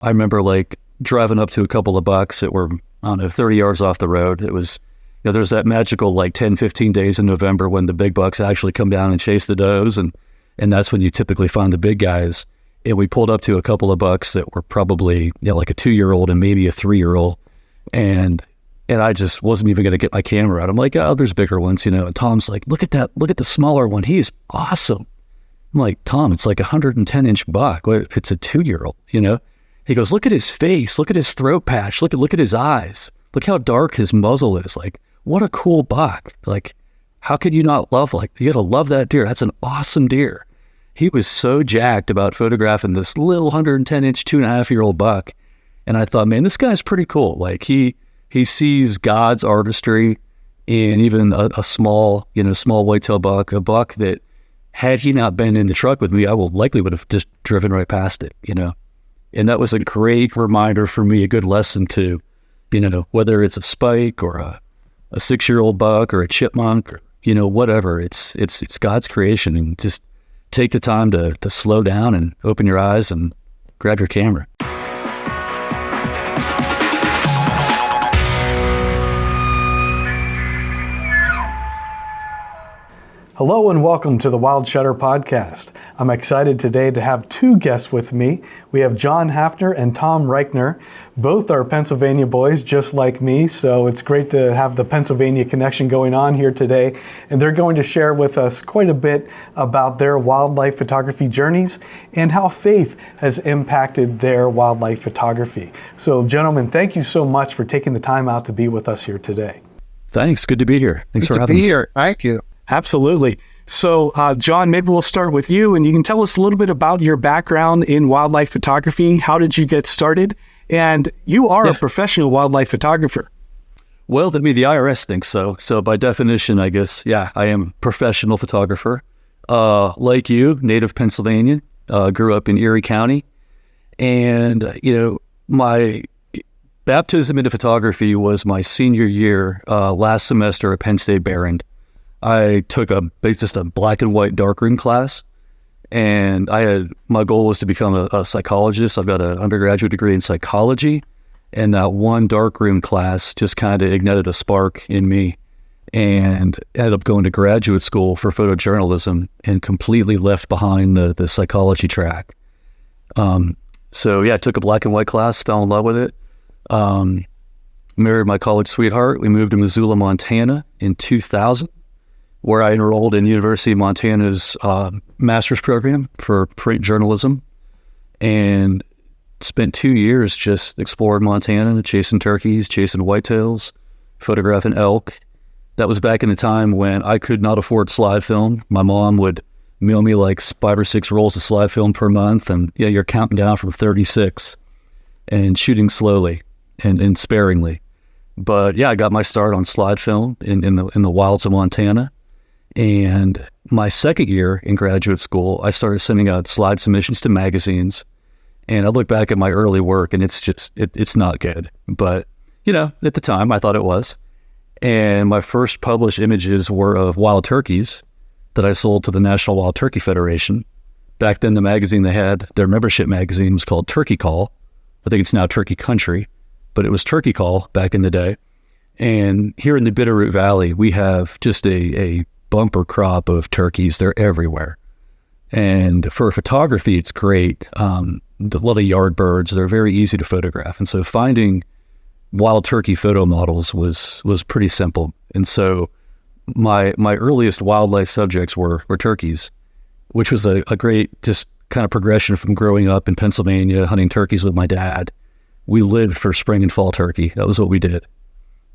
I remember like driving up to a couple of bucks that were, I don't know, 30 yards off the road. It was, there's that magical like 10, 15 days in November when the big bucks actually come down and chase the does. And that's when you typically find the big guys. And we pulled up to a couple of bucks that were probably, like a 2-year-old and maybe a 3-year-old. And I just wasn't even going to get my camera out. I'm like, oh, there's bigger ones, And Tom's like, look at that. Look at the smaller one. He's awesome. I'm like, Tom, it's like a 110-inch buck. It's a 2-year-old, He goes, look at his face. Look at his throat patch. Look at his eyes. Look how dark his muzzle is. Like, what a cool buck. Like, how could you not love, you got to love that deer. That's an awesome deer. He was so jacked about photographing this little 110-inch, 2.5-year-old buck. And I thought, man, this guy's pretty cool. Like, he sees God's artistry in even a small, small whitetail buck, a buck that, had he not been in the truck with me, I would have just driven right past it, And that was a great reminder for me, a good lesson to, whether it's a spike or a 6-year-old buck or a chipmunk or, whatever, it's God's creation, and just take the time to slow down and open your eyes and grab your camera. Hello and welcome to the Wild Shutter Podcast. I'm excited today to have two guests with me. We have John Hafner and Tom Reichner. Both are Pennsylvania boys, just like me, so it's great to have the Pennsylvania connection going on here today. And they're going to share with us quite a bit about their wildlife photography journeys and how faith has impacted their wildlife photography. So, gentlemen, thank you so much for taking the time out to be with us here today. Thanks. Good to be here. Thanks for having us. Here. Thank you. Absolutely. So, John, maybe we'll start with you, and you can tell us a little bit about your background in wildlife photography. How did you get started? And you are a professional wildlife photographer. Well, the IRS thinks so. So by definition, I guess, I am a professional photographer. Like you, native Pennsylvania, grew up in Erie County. And, my baptism into photography was my senior year, last semester at Penn State Behrend. I took just a black and white darkroom class, and my goal was to become a psychologist. I've got an undergraduate degree in psychology, and that one darkroom class just kind of ignited a spark in me, and ended up going to graduate school for photojournalism and completely left behind the psychology track. I took a black and white class, fell in love with it. Married my college sweetheart. We moved to Missoula, Montana in 2000. Where I enrolled in the University of Montana's master's program for print journalism, and spent 2 years just exploring Montana, chasing turkeys, chasing whitetails, photographing elk. That was back in the time when I could not afford slide film. My mom would mail me like 5 or 6 rolls of slide film per month, and you're counting down from 36 and shooting slowly and sparingly. But I got my start on slide film in the wilds of Montana. And my second year in graduate school, I started sending out slide submissions to magazines. And I look back at my early work, and it's just, it's not good. But, at the time, I thought it was. And my first published images were of wild turkeys that I sold to the National Wild Turkey Federation. Back then, the magazine they had, their membership magazine, was called Turkey Call. I think it's now Turkey Country, but it was Turkey Call back in the day. And here in the Bitterroot Valley, we have just a bumper crop of turkeys. They're everywhere. And for photography, it's great. A lot of yard birds, they're very easy to photograph. And so finding wild turkey photo models was pretty simple. And so my earliest wildlife subjects were turkeys, which was a great just kind of progression from growing up in Pennsylvania, hunting turkeys with my dad. We lived for spring and fall turkey. That was what we did.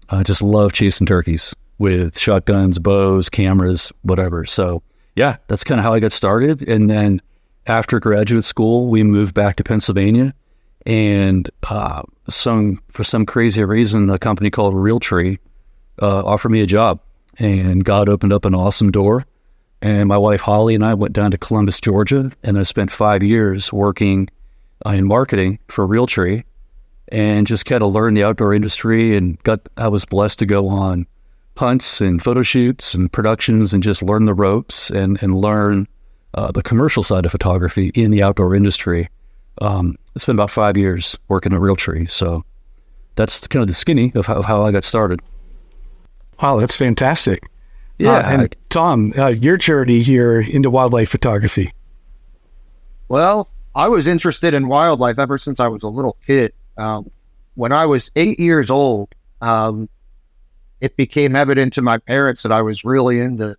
I just loved chasing turkeys with shotguns, bows, cameras, whatever. So that's kind of how I got started. And then after graduate school, we moved back to Pennsylvania, and for some crazy reason, a company called Realtree offered me a job, and God opened up an awesome door. And my wife Holly and I went down to Columbus, Georgia, and I spent 5 years working in marketing for Realtree, and just kind of learned the outdoor industry, and I was blessed to go on hunts and photo shoots and productions and just learn the ropes and learn the commercial side of photography in the outdoor industry. I spent about 5 years working at Realtree. So that's kind of the skinny of how I got started. Wow, that's fantastic. Yeah. And Tom, your journey here into wildlife photography. Well, I was interested in wildlife ever since I was a little kid. When I was 8 years old, it became evident to my parents that I was really into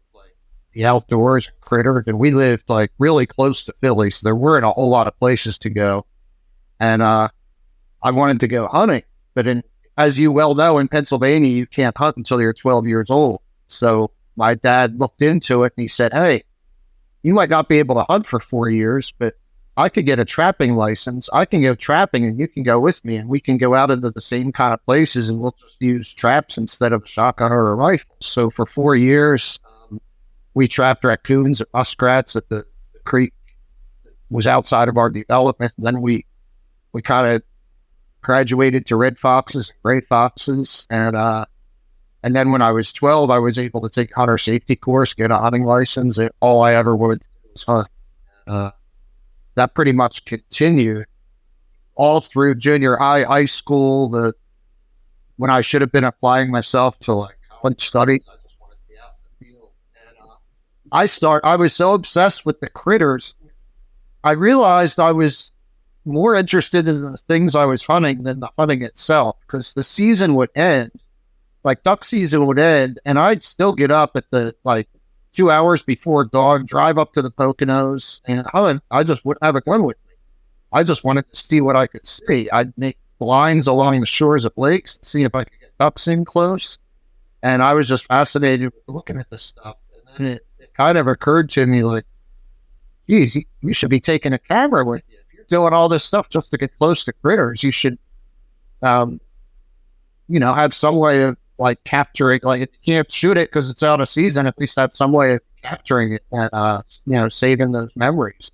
the outdoors and critters, and we lived really close to Philly, so there weren't a whole lot of places to go. And I wanted to go hunting, but as you well know, in Pennsylvania, you can't hunt until you're 12 years old. So my dad looked into it and he said, "Hey, you might not be able to hunt for 4 years, but I could get a trapping license. I can go trapping and you can go with me and we can go out into the same kind of places and we'll just use traps instead of a shotgun or a rifle." So for 4 years, we trapped raccoons and muskrats at the creek that was outside of our development. And then we kind of graduated to red foxes and gray foxes. And then when I was 12, I was able to take a hunter safety course, get a hunting license, and all I ever wanted to do was hunt. That pretty much continued all through junior high school, when I should have been applying myself to college studies. I just wanted to be out in the field. And I was so obsessed with the critters, I realized I was more interested in the things I was hunting than the hunting itself, because the season would end, duck season would end, and I'd still get up at the 2 hours before dawn, drive up to the Poconos and hunt. I just wouldn't have a gun with me. I just wanted to see what I could see. I'd make blinds along the shores of lakes, see if I could get ducks in close. And I was just fascinated with looking at this stuff. And then it kind of occurred to me geez, you should be taking a camera with you. If you're doing all this stuff just to get close to critters, you should, have some way of capturing, if you can't shoot it because it's out of season, at least have some way of capturing it and, saving those memories.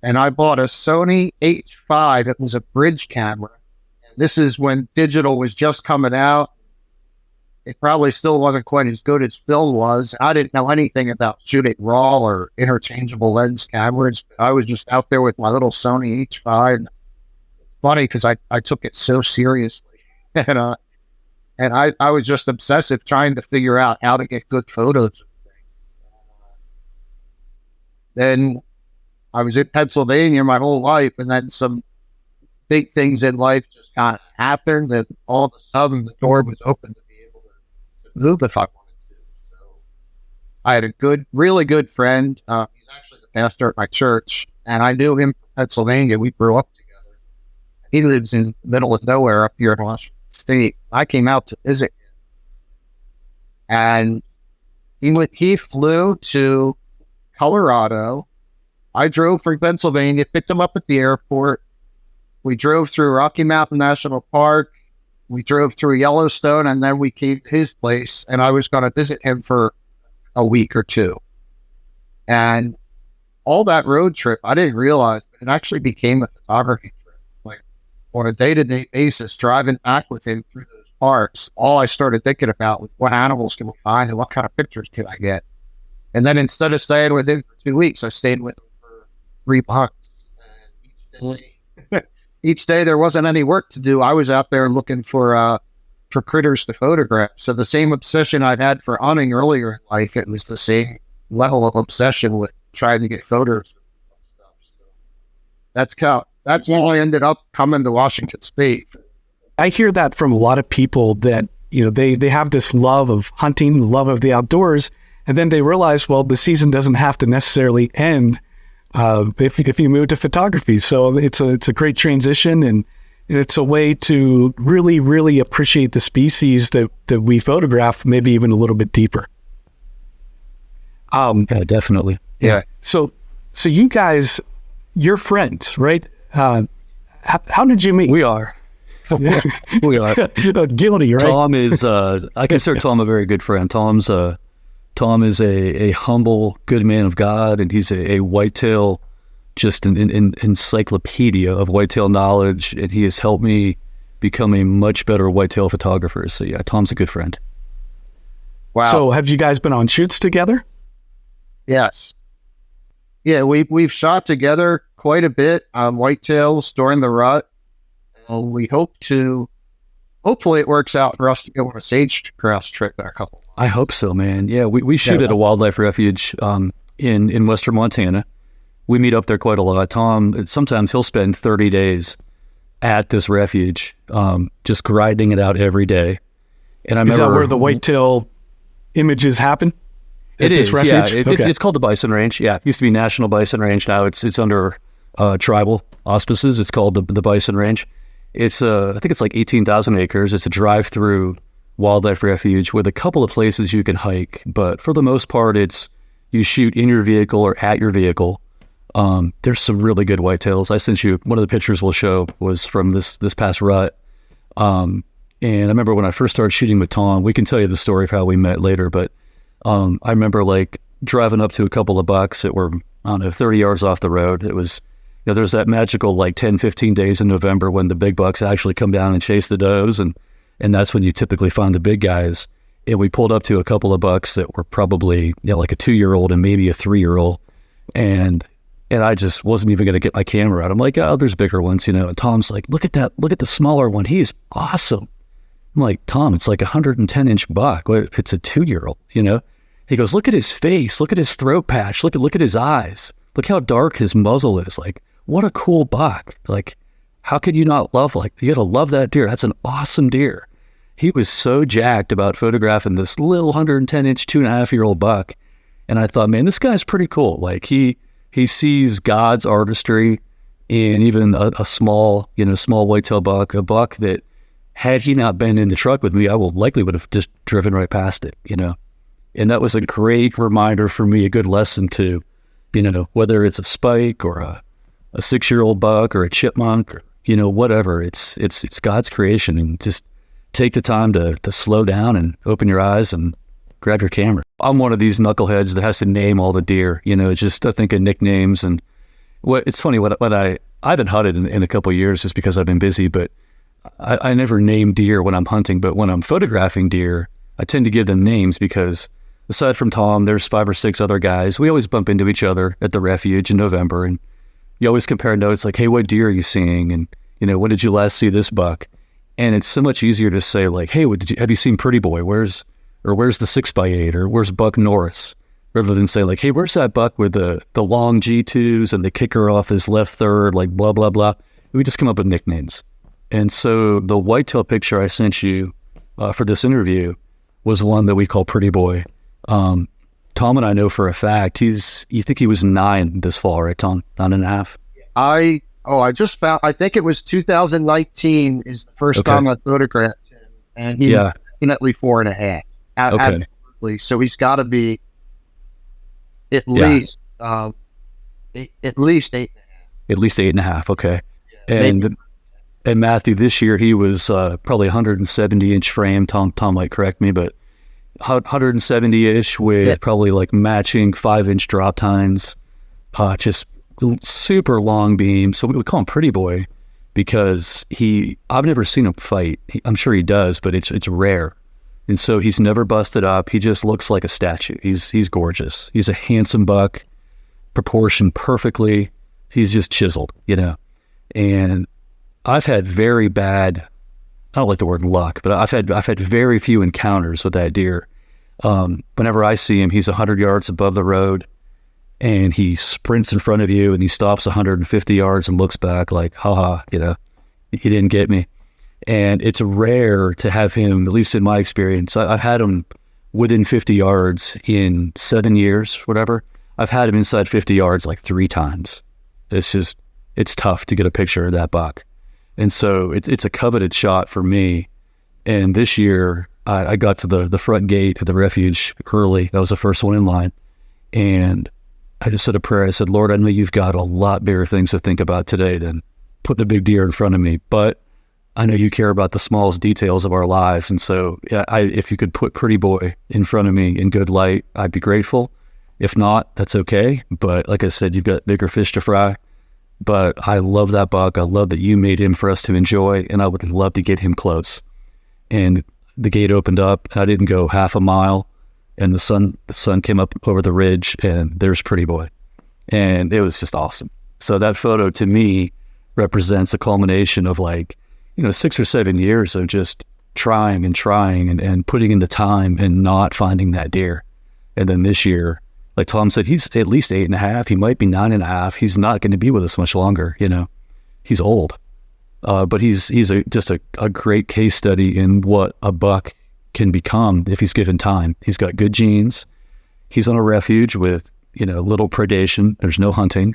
And I bought a Sony H5. It was a bridge camera. And this is when digital was just coming out. It probably still wasn't quite as good as film was. I didn't know anything about shooting raw or interchangeable lens cameras. I was just out there with my little Sony H5. It's funny because I took it so seriously. And I was just obsessive trying to figure out how to get good photos of things. Then I was in Pennsylvania my whole life, and then some big things in life just kind of happened, and all of a sudden the door was open to be able to move if I wanted to. So I had a really good friend. He's actually the pastor at my church, and I knew him from Pennsylvania. We grew up together. He lives in the middle of nowhere up here in Washington State. I came out to visit him, and he flew to Colorado. I drove from Pennsylvania, picked him up at the airport. We drove through Rocky Mountain National Park. We drove through Yellowstone, and then we came to his place, and I was going to visit him for a week or two. And all that road trip, I didn't realize it actually became a photography trip. On a day-to-day basis, driving back with him through those parks, all I started thinking about was what animals can we find and what kind of pictures can I get. And then instead of staying with him for 2 weeks, I stayed with him for 3 months. And each day there wasn't any work to do. I was out there looking for critters to photograph. So the same obsession I'd had for hunting earlier in life, it was the same level of obsession with trying to get photos of stuff. So that's when I ended up coming to Washington State. I hear that from a lot of people that, they have this love of hunting, love of the outdoors, and then they realize, well, the season doesn't have to necessarily end if you move to photography. So it's a great transition, and it's a way to really, really appreciate the species that we photograph, maybe even a little bit deeper. Yeah, definitely. Yeah. So you guys, you're friends, right? How did you meet? We are. We are. Guilty, right? Tom is, I consider Tom a very good friend. Tom is a humble, good man of God, and he's a whitetail, just an encyclopedia of whitetail knowledge, and he has helped me become a much better whitetail photographer. So yeah, Tom's a good friend. Wow. So have you guys been on shoots together? Yes. Yeah, we've shot together quite a bit on whitetails during the rut. We hopefully it works out for us to go on a sage grouse trip in a couple months. I hope so, man. Yeah, we shoot at a wildlife refuge in western Montana. We meet up there quite a lot. Tom, sometimes he'll spend 30 days at this refuge, just grinding it out every day. And I remember, is that where the whitetail images happen? It is, this refuge? yeah. It's called the Bison Range. Yeah, it used to be National Bison Range. Now it's under tribal auspices. It's called the Bison Range. It's I think it's like 18,000 acres. It's a drive-through wildlife refuge with a couple of places you can hike, but for the most part, it's you shoot in your vehicle or at your vehicle. There's some really good whitetails. I sent you one of the pictures we'll show was from this past rut. And I remember when I first started shooting with Tom, we can tell you the story of how we met later, but I remember like driving up to a couple of bucks that were, I don't know, 30 yards off the road. It was, there's that magical like 10, 15 days in November when the big bucks actually come down and chase the does. And that's when you typically find the big guys. And we pulled up to a couple of bucks that were probably, like a 2-year-old and maybe a 3-year-old. And I just wasn't even going to get my camera out. I'm like, oh, there's bigger ones, And Tom's like, look at that. Look at the smaller one. He's awesome. I'm like, Tom, it's like a 110-inch buck. It's a 2-year-old, He goes, look at his face. Look at his throat patch. Look at his eyes. Look how dark his muzzle is. Like, what a cool buck. Like, how could you not love, you got to love that deer. That's an awesome deer. He was so jacked about photographing this little 110-inch, 2.5-year-old buck. And I thought, man, this guy's pretty cool. Like, he sees God's artistry in even a small whitetail buck, a buck that, had he not been in the truck with me, I likely would have just driven right past it, And that was a great reminder for me, a good lesson to, whether it's a spike or a 6-year-old buck or a chipmunk or, whatever, it's God's creation, and just take the time to slow down and open your eyes and grab your camera. I'm one of these knuckleheads that has to name all the deer, just I think of nicknames. And it's funny, when I haven't hunted in a couple of years just because I've been busy, but I never name deer when I'm hunting, but when I'm photographing deer, I tend to give them names because aside from Tom, there's 5 or 6 other guys. We always bump into each other at the refuge in November, and you always compare notes like, hey, what deer are you seeing? And, when did you last see this buck? And it's so much easier to say like, hey, have you seen Pretty Boy? Where's the 6x8, or where's Buck Norris? Rather than say like, hey, where's that buck with the long G2s and the kicker off his left third, like blah, blah, blah. We just come up with nicknames. And so the whitetail picture I sent you for this interview was one that we call Pretty Boy. Tom and I know for a fact you think he was 9 this fall, right, Tom? 9.5? I just found, I think it was 2019 is the first time I photographed him, and he was definitely 4.5. Absolutely. So he's got to be at least 8.5. At least 8.5. Okay. Yeah, And Matthew, this year he was probably 170-inch frame. Tom might correct me, but 170-ish with probably like matching 5-inch drop tines, just super long beam. So we call him Pretty Boy because I've never seen him fight. I'm sure he does, but it's rare. And so he's never busted up. He just looks like a statue. He's gorgeous. He's a handsome buck, proportioned perfectly. He's just chiseled, And I've had very bad, I don't like the word luck, but I've had very few encounters with that deer. Whenever I see him, he's 100 yards above the road, and he sprints in front of you, and he stops 150 yards and looks back like, haha, he didn't get me. And it's rare to have him, at least in my experience. I've had him within 50 yards in 7 years, whatever. I've had him inside 50 yards like 3 times. It's tough to get a picture of that buck. And so it's a coveted shot for me. And this year, I got to the front gate of the refuge early. That was the first one in line. And I just said a prayer. I said, Lord, I know you've got a lot bigger things to think about today than putting a big deer in front of me. But I know you care about the smallest details of our lives. And so if you could put Pretty Boy in front of me in good light, I'd be grateful. If not, that's okay. But like I said, you've got bigger fish to fry. But I love that buck. I love that you made him for us to enjoy, and I would love to get him close. And the gate opened up. I didn't go half a mile, and the sun came up over the ridge, and there's Pretty Boy. and it was just awesome. So that photo to me represents a culmination of 6 or 7 years of just trying and putting in the time and not finding that deer. And then this year, like Tom said, he's at least 8.5. He might be 9.5. He's not going to be with us much longer. He's old, but he's just a great case study in what a buck can become if he's given time. He's got good genes. He's on a refuge with, little predation. There's no hunting.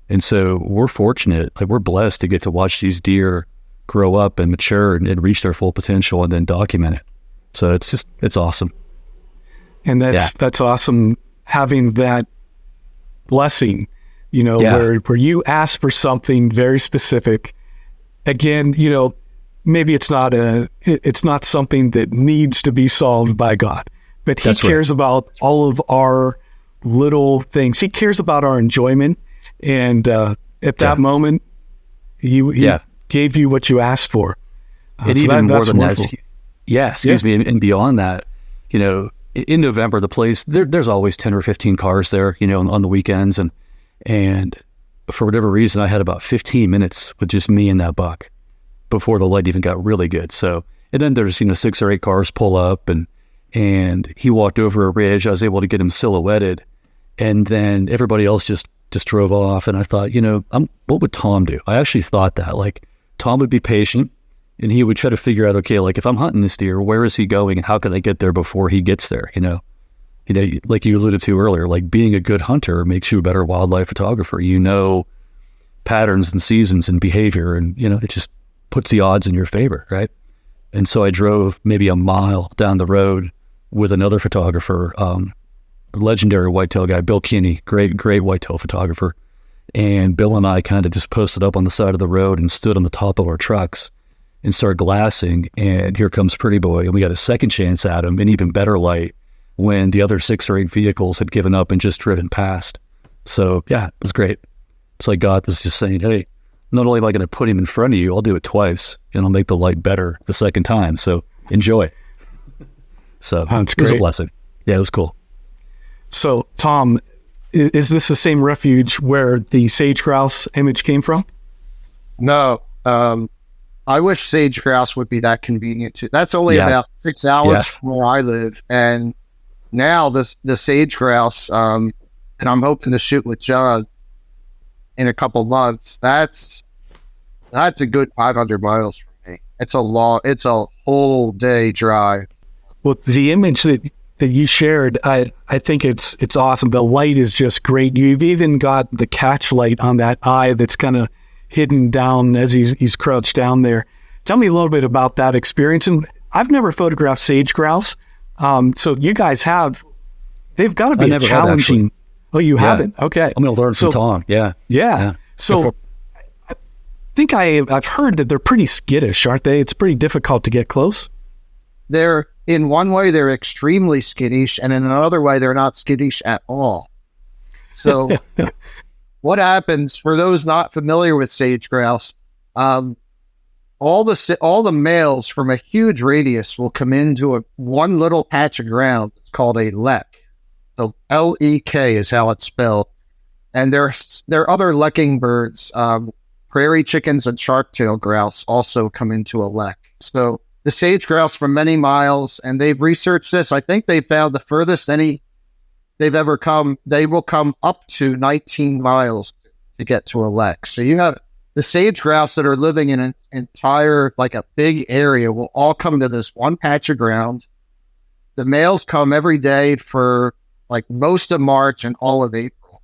And so we're fortunate, we're blessed to get to watch these deer grow up and mature and reach their full potential and then document it. So it's awesome. And that's awesome having that blessing, where you ask for something very specific. Again, maybe it's not something that needs to be solved by God, but he cares about all of our little things. He cares about our enjoyment. And at that moment, he gave you what you asked for. And so even more than wonderful. that, excuse me, and beyond that, in November, the place, there's always 10 or 15 cars there, on the weekends. And for whatever reason, I had about 15 minutes with just me and that buck before the light even got really good. So, and then there's, 6 or 8 cars pull up and he walked over a ridge. I was able to get him silhouetted. And then everybody else just drove off. And I thought, what would Tom do? I actually thought that, Tom would be patient and he would try to figure out, okay, if I'm hunting this deer, where is he going and how can I get there before he gets there? Like you alluded to earlier, being a good hunter makes you a better wildlife photographer. Patterns and seasons and behavior, and, it just puts the odds in your favor, right? And so I drove maybe a mile down the road with another photographer, legendary whitetail guy, Bill Kinney, great whitetail photographer. And Bill and I kind of just posted up on the side of the road and stood on the top of our trucks and started glassing. And here comes Pretty Boy. And we got a second chance at him in even better light when the other 6 or 8 vehicles had given up and just driven past. So yeah, it was great. It's like God was just saying, hey, not only am I going to put him in front of you, I'll do it twice and I'll make the light better the second time. So enjoy. So it was a blessing. Yeah, it was cool. So, Tom, is this the same refuge where the sage grouse image came from? No. I wish sage grouse would be that convenient too. That's only about 6 hours from where I live. And now the sage grouse, and I'm hoping to shoot with John in a couple months. That's a good 500 miles for me. It's a whole day drive. Well, the image that you shared, I think it's awesome. The light is just great. You've even got the catch light on that eye that's kind of hidden down as he's crouched down there. Tell me a little bit about that experience. And I've never photographed sage grouse. So you guys they've got to be challenging. Oh, you haven't? Okay. I'm going to learn from Tom. Yeah. So I think I've heard that they're pretty skittish, aren't they? It's pretty difficult to get close. In one way, they're extremely skittish, and in another way, they're not skittish at all. So what happens, for those not familiar with sage grouse, all the males from a huge radius will come into one little patch of ground. It's called a lek. So L-E-K is how it's spelled. And there are other lekking birds. Prairie chickens and shark-tailed grouse also come into a lek. So the sage grouse from many miles, and they've researched this. I think they found the furthest they've ever come. They will come up to 19 miles to get to a lek. So you have the sage grouse that are living in an entire, a big area, will all come to this one patch of ground. The males come every day for most of March and all of April.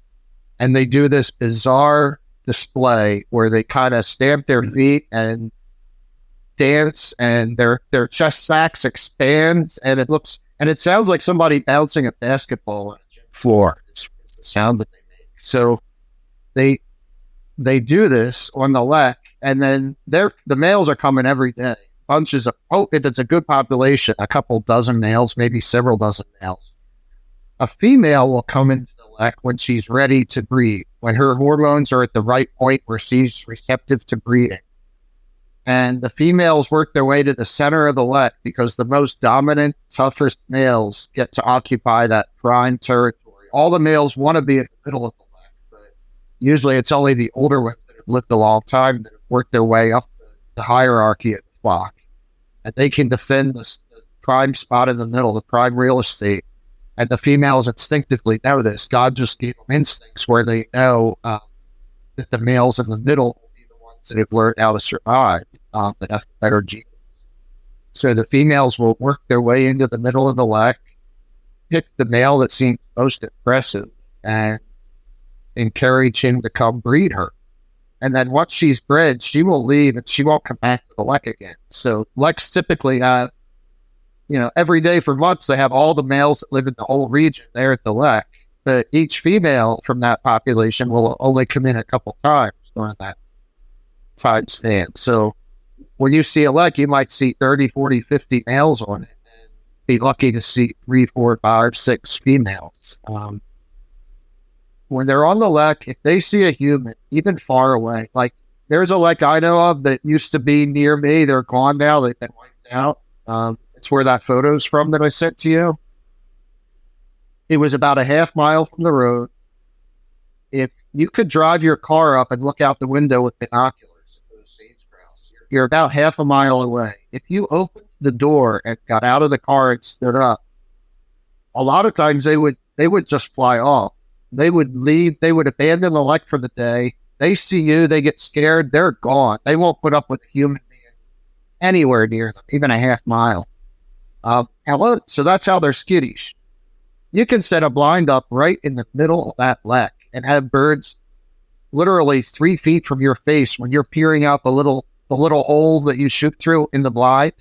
And they do this bizarre display where they kind of stamp their feet and dance, and their chest sacks expand, and it sounds like somebody bouncing a basketball on a gym floor. It's the sound that they make. So they do this on the lek, and then the males are coming every day. Bunches of, if it's a good population, a couple dozen males, maybe several dozen males. A female will come into the lek when she's ready to breed, when her hormones are at the right point where she's receptive to breeding. And the females work their way to the center of the lek because the most dominant, toughest males get to occupy that prime territory. All the males want to be at the middle of the lek, but Usually it's only the older ones that have lived a long time that have worked their way up the hierarchy of the flock. And they can defend the prime spot in the middle, the prime real estate. And the females instinctively know this. God just gave them instincts where they know that the males in the middle will be the ones that have learned how to survive, that have better genes. So the females will work their way into the middle of the lek, pick the male that seems most impressive, and encourage him to come breed her. And then once she's bred, she will leave and she won't come back to the lek again. So leks typically have, every day for months, they have all the males that live in the whole region there at the lek. But each female from that population will only come in a couple times during that time span. So when you see a lek, you might see 30, 40, 50 males on it and be lucky to see 3, 4, 5, 6 females. When they're on the lek, if they see a human, even far away, like there's a lek I know of that used to be near me. They're gone now. They've been wiped out. It's where that photo's from that I sent to you. It was about a half mile from the road. If you could drive your car up and look out the window with binoculars at those sage grouse, you're about half a mile away. If you opened the door and got out of the car and stood up, a lot of times they would just fly off. They would leave. They would abandon the lek for the day. They see you. They get scared. They're gone. They won't put up with a human being anywhere near them, even a half mile. So that's how they're skittish. You can set a blind up right in the middle of that lek and have birds literally 3 feet from your face when you're peering out the little hole that you shoot through in the blind.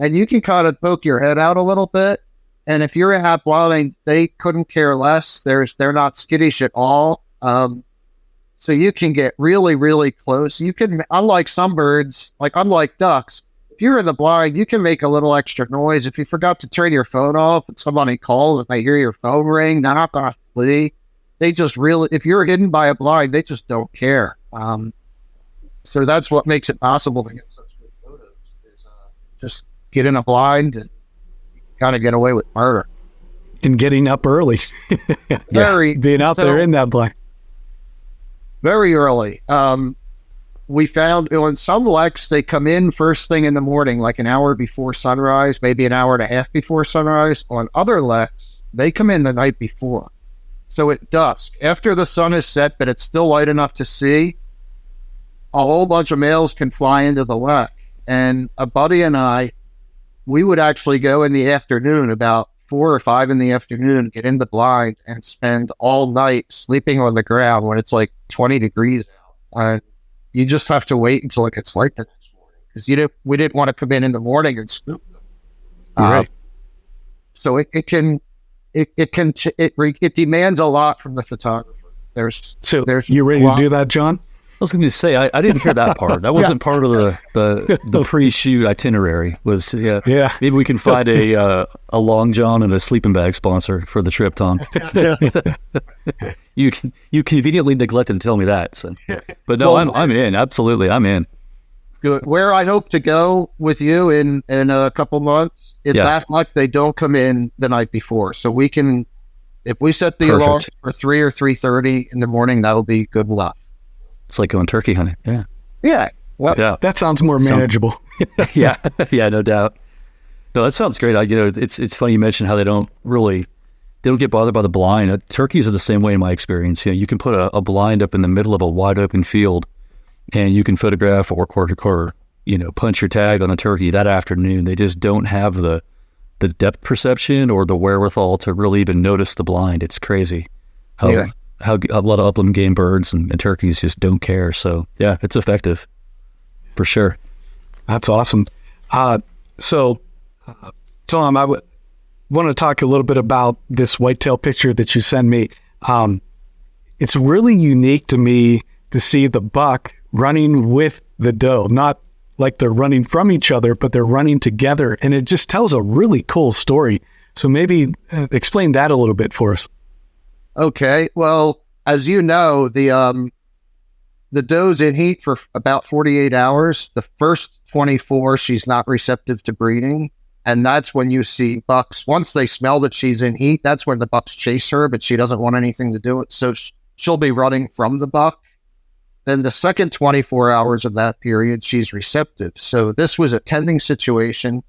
And you can kind of poke your head out a little bit. And if you're at blind, they couldn't care less. They're not skittish at all. So you can get really, really close. You can, unlike some birds, unlike ducks, if you're in the blind, you can make a little extra noise. If you forgot to turn your phone off and somebody calls and they hear your phone ring, they're not going to flee. They just if you're hidden by a blind, they just don't care. So that's what makes it possible to get such good photos, is just get in a blind and kind of get away with murder. And getting up early. Being out there in that blind. Very early. We found in some leks, they come in first thing in the morning, like an hour before sunrise, maybe an hour and a half before sunrise. On other leks, they come in the night before. So at dusk, after the sun is set, but it's still light enough to see, a whole bunch of males can fly into the lek. And a buddy and I, we would actually go in the afternoon, about 4 or 5 in the afternoon, get in the blind and spend all night sleeping on the ground when it's like 20 degrees out. You just have to wait until it gets light the next morning, because we didn't want to come in the morning and scoop them. Right. So it demands a lot from the photographer. There's you ready to do that, John? I was going to say, I didn't hear that part. That wasn't part of the pre-shoot itinerary. Maybe we can find a Long John and a sleeping bag sponsor for the trip, Tom. You conveniently neglected to tell me that. So. But no, I'm in. Absolutely, I'm in. Good. Where I hope to go with you in a couple months, that luck, they don't come in the night before. So we can, if we set the alarm for 3 or 3:30 in the morning, that'll be good luck. It's like going turkey hunting. Yeah. Yeah. Well, that sounds more manageable. Yeah, no doubt. No, that sounds great. It's funny you mentioned how they don't get bothered by the blind. Turkeys are the same way in my experience. You can put a blind up in the middle of a wide open field, and you can photograph or punch your tag on a turkey that afternoon. They just don't have the depth perception or the wherewithal to really even notice the blind. It's crazy how a lot of upland game birds and turkeys just don't care. So yeah, it's effective for sure. That's awesome. So Tom, I want to talk a little bit about this whitetail picture that you sent me. It's really unique to me to see the buck running with the doe, not like they're running from each other, but they're running together. And it just tells a really cool story. So maybe explain that a little bit for us. Okay. Well, as you know, the doe's in heat for about 48 hours. The first 24, she's not receptive to breeding. And that's when you see bucks. Once they smell that she's in heat, that's when the bucks chase her, but she doesn't want anything to do with it. So she'll be running from the buck. Then the second 24 hours of that period, she's receptive. So this was a tending situation.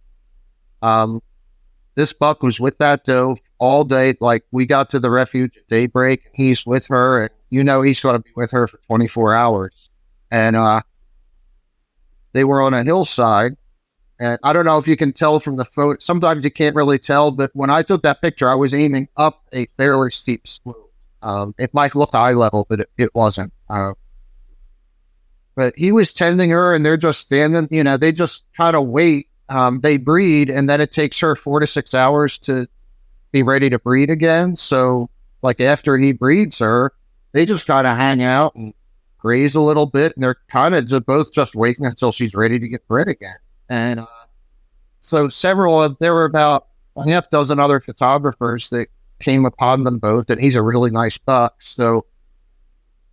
This buck was with that doe all day. Like, we got to the refuge at daybreak, and he's with her, and he's going to be with her for 24 hours. And they were on a hillside, and I don't know if you can tell from the photo. Sometimes you can't really tell, but when I took that picture, I was aiming up a fairly steep slope. It might look eye level, but it wasn't. But he was tending her, and they're just standing, they just kind of wait. They breed, and then it takes her 4 to 6 hours to be ready to breed again. So, like, after he breeds her, they just kind of hang out and graze a little bit, and they're kind of both just waiting until she's ready to get bred again. And so there were about a half dozen other photographers that came upon them both, and he's a really nice buck. So,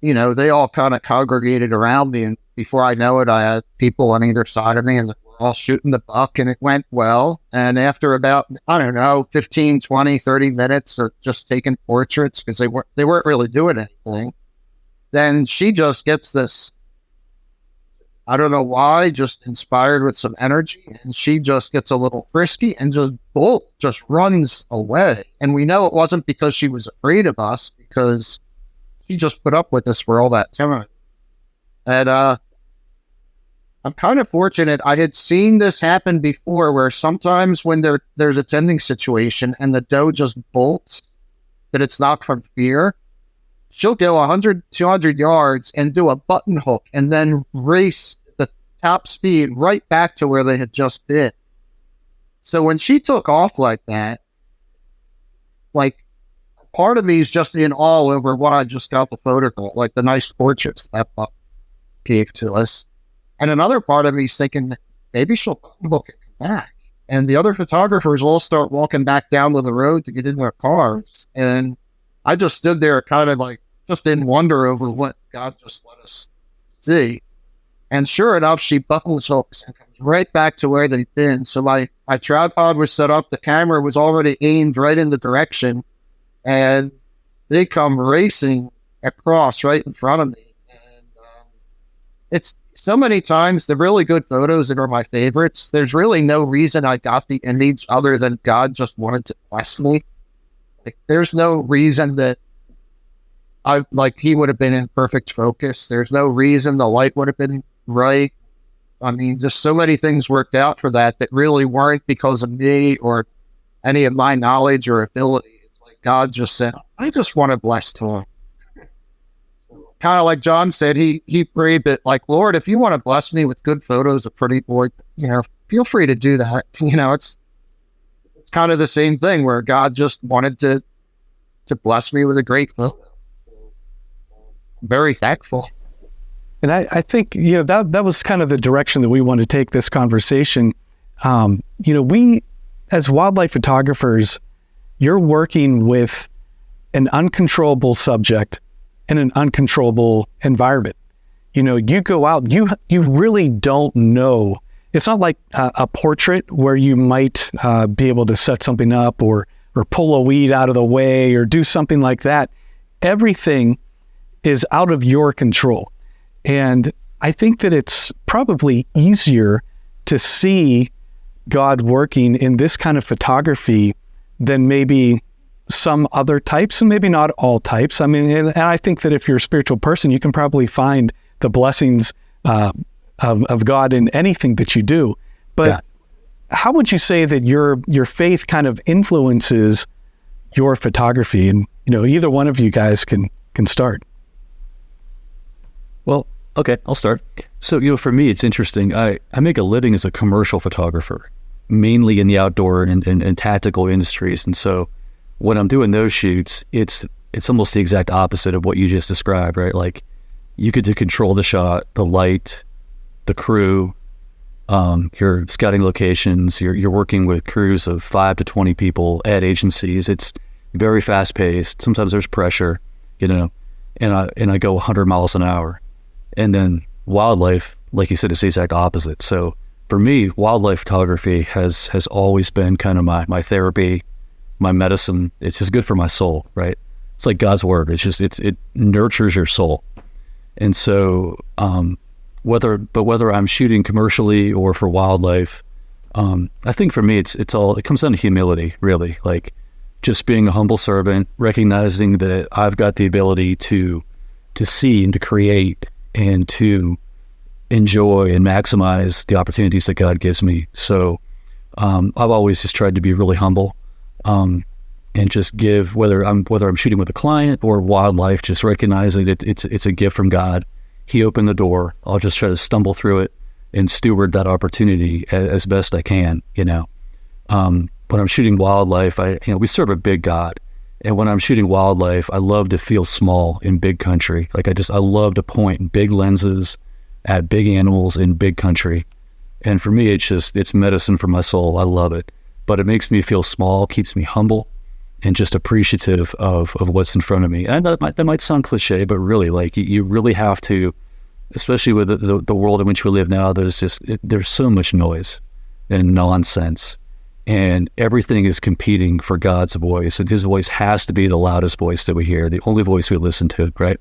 they all kind of congregated around me, and before I know it, I had people on either side of me, and we're all shooting the buck, and it went well. And after about, 15, 20, 30 minutes of just taking portraits, because they weren't really doing anything, then she just gets this, I don't know why, just inspired with some energy, and she just gets a little frisky and just runs away. And we know it wasn't because she was afraid of us, because she just put up with us for all that time. And I'm kind of fortunate. I had seen this happen before, where sometimes when there's a tending situation and the doe just bolts, that it's not from fear, she'll go 100, 200 yards and do a button hook and then race the top speed right back to where they had just been. So when she took off like that, like, part of me is just in awe over what I just got the photograph, like the nice portraits that buck gave to us. And another part of me is thinking, maybe she'll look and come back. And the other photographers all start walking back down to the road to get in their cars. And I just stood there kind of like, just in wonder over what God just let us see. And sure enough, she buckles hooks and comes right back to where they've been. So my tripod was set up. The camera was already aimed right in the direction. And they come racing across right in front of me. And it's so many times, the really good photos that are my favorites, there's really no reason I got the image other than God just wanted to bless me. Like, there's no reason that he would have been in perfect focus. There's no reason the light would have been right. I mean, just so many things worked out for that really weren't because of me or any of my knowledge or ability. God just said, I just want to bless Tom. Kind of like John said, he prayed that, like, Lord, if you want to bless me with good photos of pretty boy, feel free to do that. It's kind of the same thing where God just wanted to bless me with a great photo. I'm very thankful. And I think, that was kind of the direction that we want to take this conversation. We, as wildlife photographers, you're working with an uncontrollable subject in an uncontrollable environment. You go out, you really don't know. It's not like a portrait where you might be able to set something up or pull a weed out of the way or do something like that. Everything is out of your control. And I think that it's probably easier to see God working in this kind of photography than maybe some other types, and maybe not all types. I mean, and I think that if you're a spiritual person, you can probably find the blessings of God in anything that you do. But how would you say that your faith kind of influences your photography? And either one of you guys can start. Well, okay, I'll start. So for me, it's interesting. I make a living as a commercial photographer, mainly in the outdoor and tactical industries. And so when I'm doing those shoots, it's almost the exact opposite of what you just described, right? Like, you get to control the shot, the light, the crew, you're scouting locations, you're working with crews of 5 to 20 people at agencies. It's very fast paced. Sometimes there's pressure, and I go 100 miles an hour. And then wildlife, like you said, is the exact opposite. So for me, wildlife photography has always been kind of my therapy, my medicine. It's just good for my soul, right? it's like God's word. It's just it nurtures your soul. And so whether I'm shooting commercially or for wildlife, I think for me it comes down to humility, really. Like just being a humble servant, recognizing that I've got the ability to see and to create and to enjoy and maximize the opportunities that God gives me. So I've always just tried to be really humble, and just give, whether I'm shooting with a client or wildlife, just recognizing that it's a gift from God. He opened the door. I'll just try to stumble through it and steward that opportunity as best I can. When I'm shooting wildlife, we serve a big God, and when I'm shooting wildlife, I love to feel small in big country. Like I love to point big lenses at big animals in big country. And for me, it's medicine for my soul. I love it. But it makes me feel small, keeps me humble, and just appreciative of what's in front of me. And that might sound cliche, but really, like, you really have to, especially with the world in which we live now, there's so much noise and nonsense. And everything is competing for God's voice. And his voice has to be the loudest voice that we hear, the only voice we listen to, right?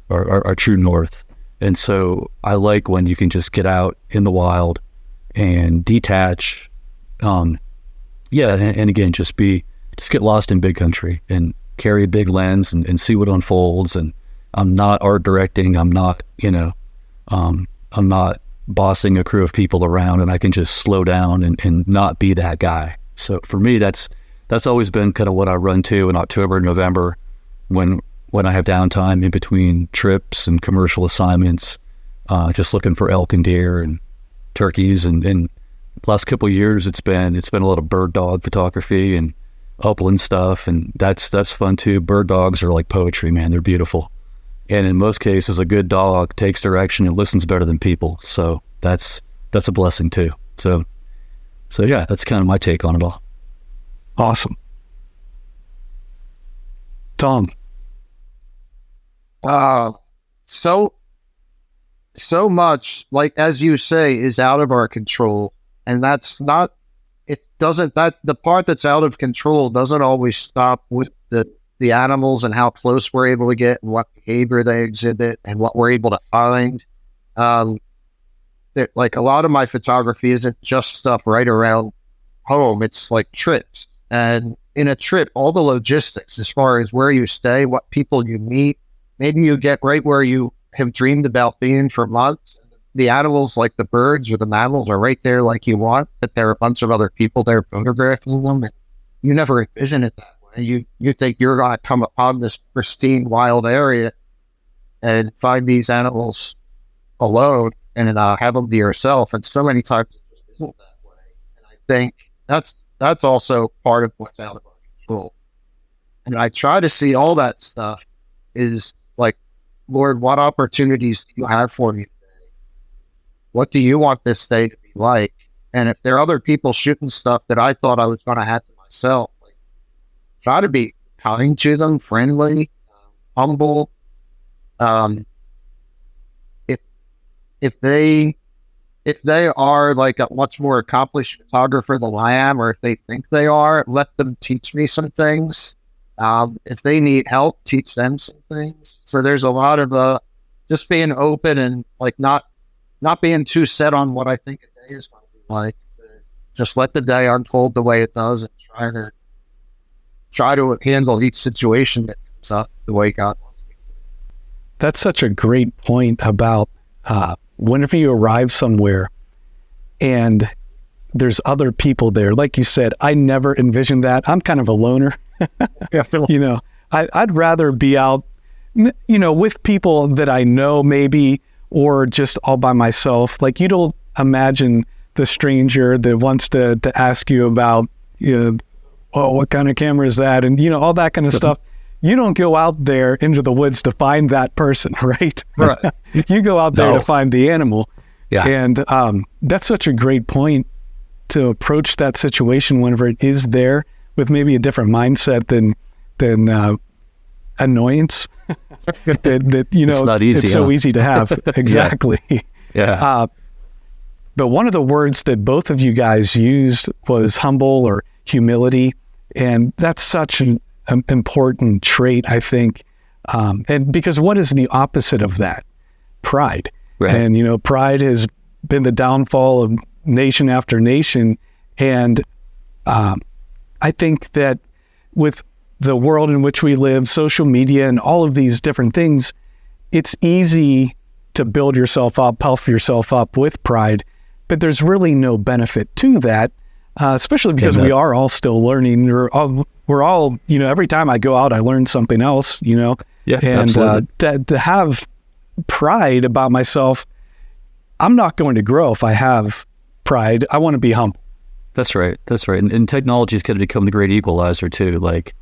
Our true north. And so I like when you can just get out in the wild and detach. And again, just get lost in big country and carry a big lens and see what unfolds. And I'm not art directing. I'm not, I'm not bossing a crew of people around, and I can just slow down and not be that guy. So for me, that's always been kind of what I run to in October and November when I have downtime in between trips and commercial assignments, just looking for elk and deer and turkeys. And the last couple of years, it's been a lot of bird dog photography and upland stuff, and that's fun too. Bird dogs are like poetry, man. They're beautiful. And in most cases, a good dog takes direction and listens better than people. So that's a blessing too. So yeah, that's kind of my take on it all. Awesome. Tom. So much, like, as you say, is out of our control. And the part that's out of control doesn't always stop with the animals and how close we're able to get and what behavior they exhibit and what we're able to find. Like, a lot of my photography isn't just stuff right around home. It's like trips. And in a trip, all the logistics, as far as where you stay, what people you meet, maybe you get right where you have dreamed about being for months. The animals, like the birds or the mammals, are right there like you want, but there are a bunch of other people there photographing them. And you never envision it that way. You think you're going to come upon this pristine wild area and find these animals alone and have them to yourself. And so many times it just isn't that way. And I think that's also part of what's out of our control. And I try to see all that stuff is like, Lord, what opportunities do you have for me today? What do you want this day to be like? And if there are other people shooting stuff that I thought I was going to have to myself, like, try to be kind to them, friendly, humble. If they are like a much more accomplished photographer than I am, or if they think they are, let them teach me some things. If they need help, teach them some things. So there's a lot of just being open and like not being too set on what I think a day is going to be like. Just let the day unfold the way it does, and try to handle each situation that comes up the way God wants me to. That's such a great point about whenever you arrive somewhere and there's other people there. Like you said, I never envisioned that. I'm kind of a loner. I'd rather be out, with people that I know maybe, or just all by myself. Like, you don't imagine the stranger that wants to ask you about, what kind of camera is that? And, all that kind of stuff. You don't go out there into the woods to find that person, right? Right. You go out there to find the animal. Yeah. And that's such a great point to approach that situation whenever it is there with maybe a different mindset than annoyance. that it's not easy. It's so easy to have. Exactly. Yeah. But one of the words that both of you guys used was humble or humility, and that's such important trait, I think. And because what is the opposite of that? Pride. Right. And, pride has been the downfall of nation after nation. And I think that with the world in which we live, social media and all of these different things, it's easy to build yourself up, puff yourself up with pride, but there's really no benefit to that, especially because we are all still learning. We're all, every time I go out, I learn something else, Yeah, and to have pride about myself, I'm not going to grow if I have pride. I want to be humble. That's right. And technology is going to become the great equalizer too. Like,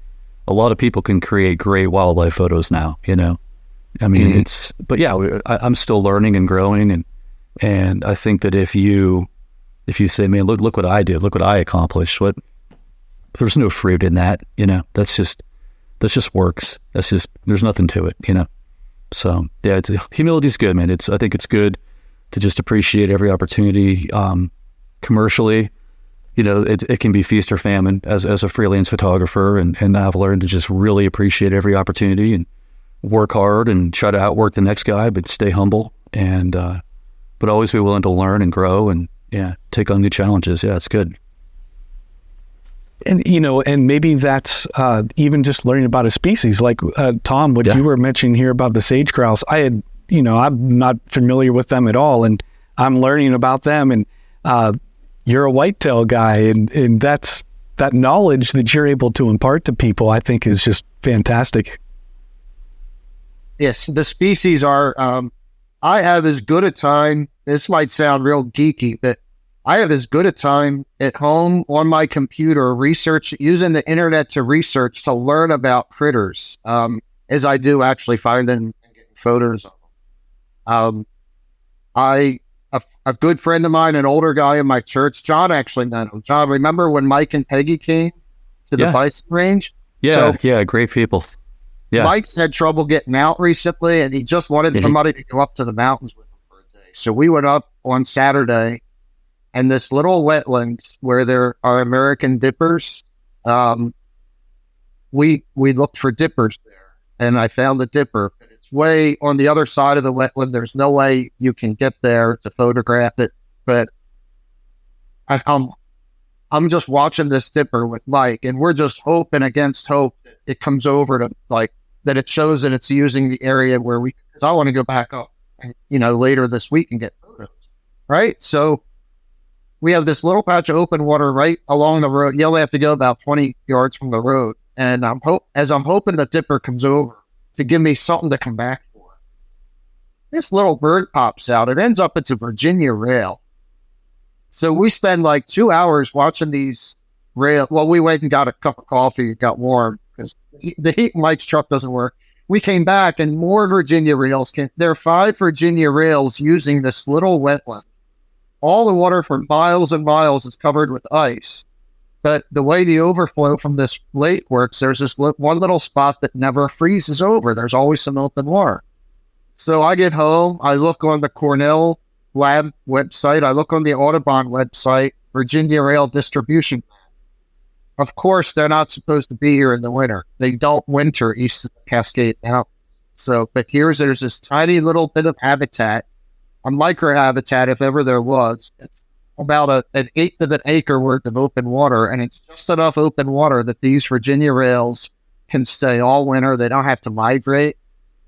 a lot of people can create great wildlife photos now, I mean, but yeah, I'm still learning and growing. And I think that if you say, man, look what I did, look what I accomplished, there's no fruit in that, that just works. There's nothing to it, So yeah, humility is good, man. I think it's good to just appreciate every opportunity, commercially. It can be feast or famine as a freelance photographer, and I've learned to just really appreciate every opportunity and work hard and try to outwork the next guy, but stay humble and but always be willing to learn and grow and take on new challenges. Yeah, it's good. And and maybe that's even just learning about a species, like Tom, what you were mentioning here about the sage grouse. I'm not familiar with them at all, and I'm learning about them. And you're a whitetail guy, and that knowledge that you're able to impart to people, I think, is just fantastic. Yes, the species are, I have as good a time, this might sound real geeky, but I have as good a time at home on my computer using the internet to research, to learn about critters, as I do actually find them and getting photos of them. A good friend of mine, an older guy in my church, John actually met him. John, remember when Mike and Peggy came to the bison range? Yeah, great people. Yeah. Mike's had trouble getting out recently, and he just wanted somebody to go up to the mountains with him for a day. So we went up on Saturday, and this little wetland where there are American dippers, we looked for dippers there, and I found a dipper. It's way on the other side of the wetland. There's no way you can get there to photograph it, but I'm just watching this dipper with Mike, and we're just hoping against hope that it comes over to, like, that it shows that it's using the area where because I want to go back up and, later this week and get photos, right? So we have this little patch of open water right along the road. You only have to go about 20 yards from the road. And I'm hoping the dipper comes over to give me something to come back for. This little bird pops out. It ends up, it's a Virginia rail. So we spend like 2 hours watching these rail. Well, we went and got a cup of coffee. It got warm because the heat in Mike's truck doesn't work. We came back and more Virginia rails came. There are 5 Virginia rails using this little wetland. All the water for miles and miles is covered with ice. But the way the overflow from this lake works, there's this one little spot that never freezes over. There's always some open water. So I get home. I look on the Cornell Lab website. I look on the Audubon website, Virginia Rail Distribution. Of course, they're not supposed to be here in the winter. They don't winter east of the Cascade Mountains. So, but there's this tiny little bit of habitat, a microhabitat if ever there was. It's about an eighth of an acre worth of open water, and it's just enough open water that these Virginia rails can stay all winter. They don't have to migrate.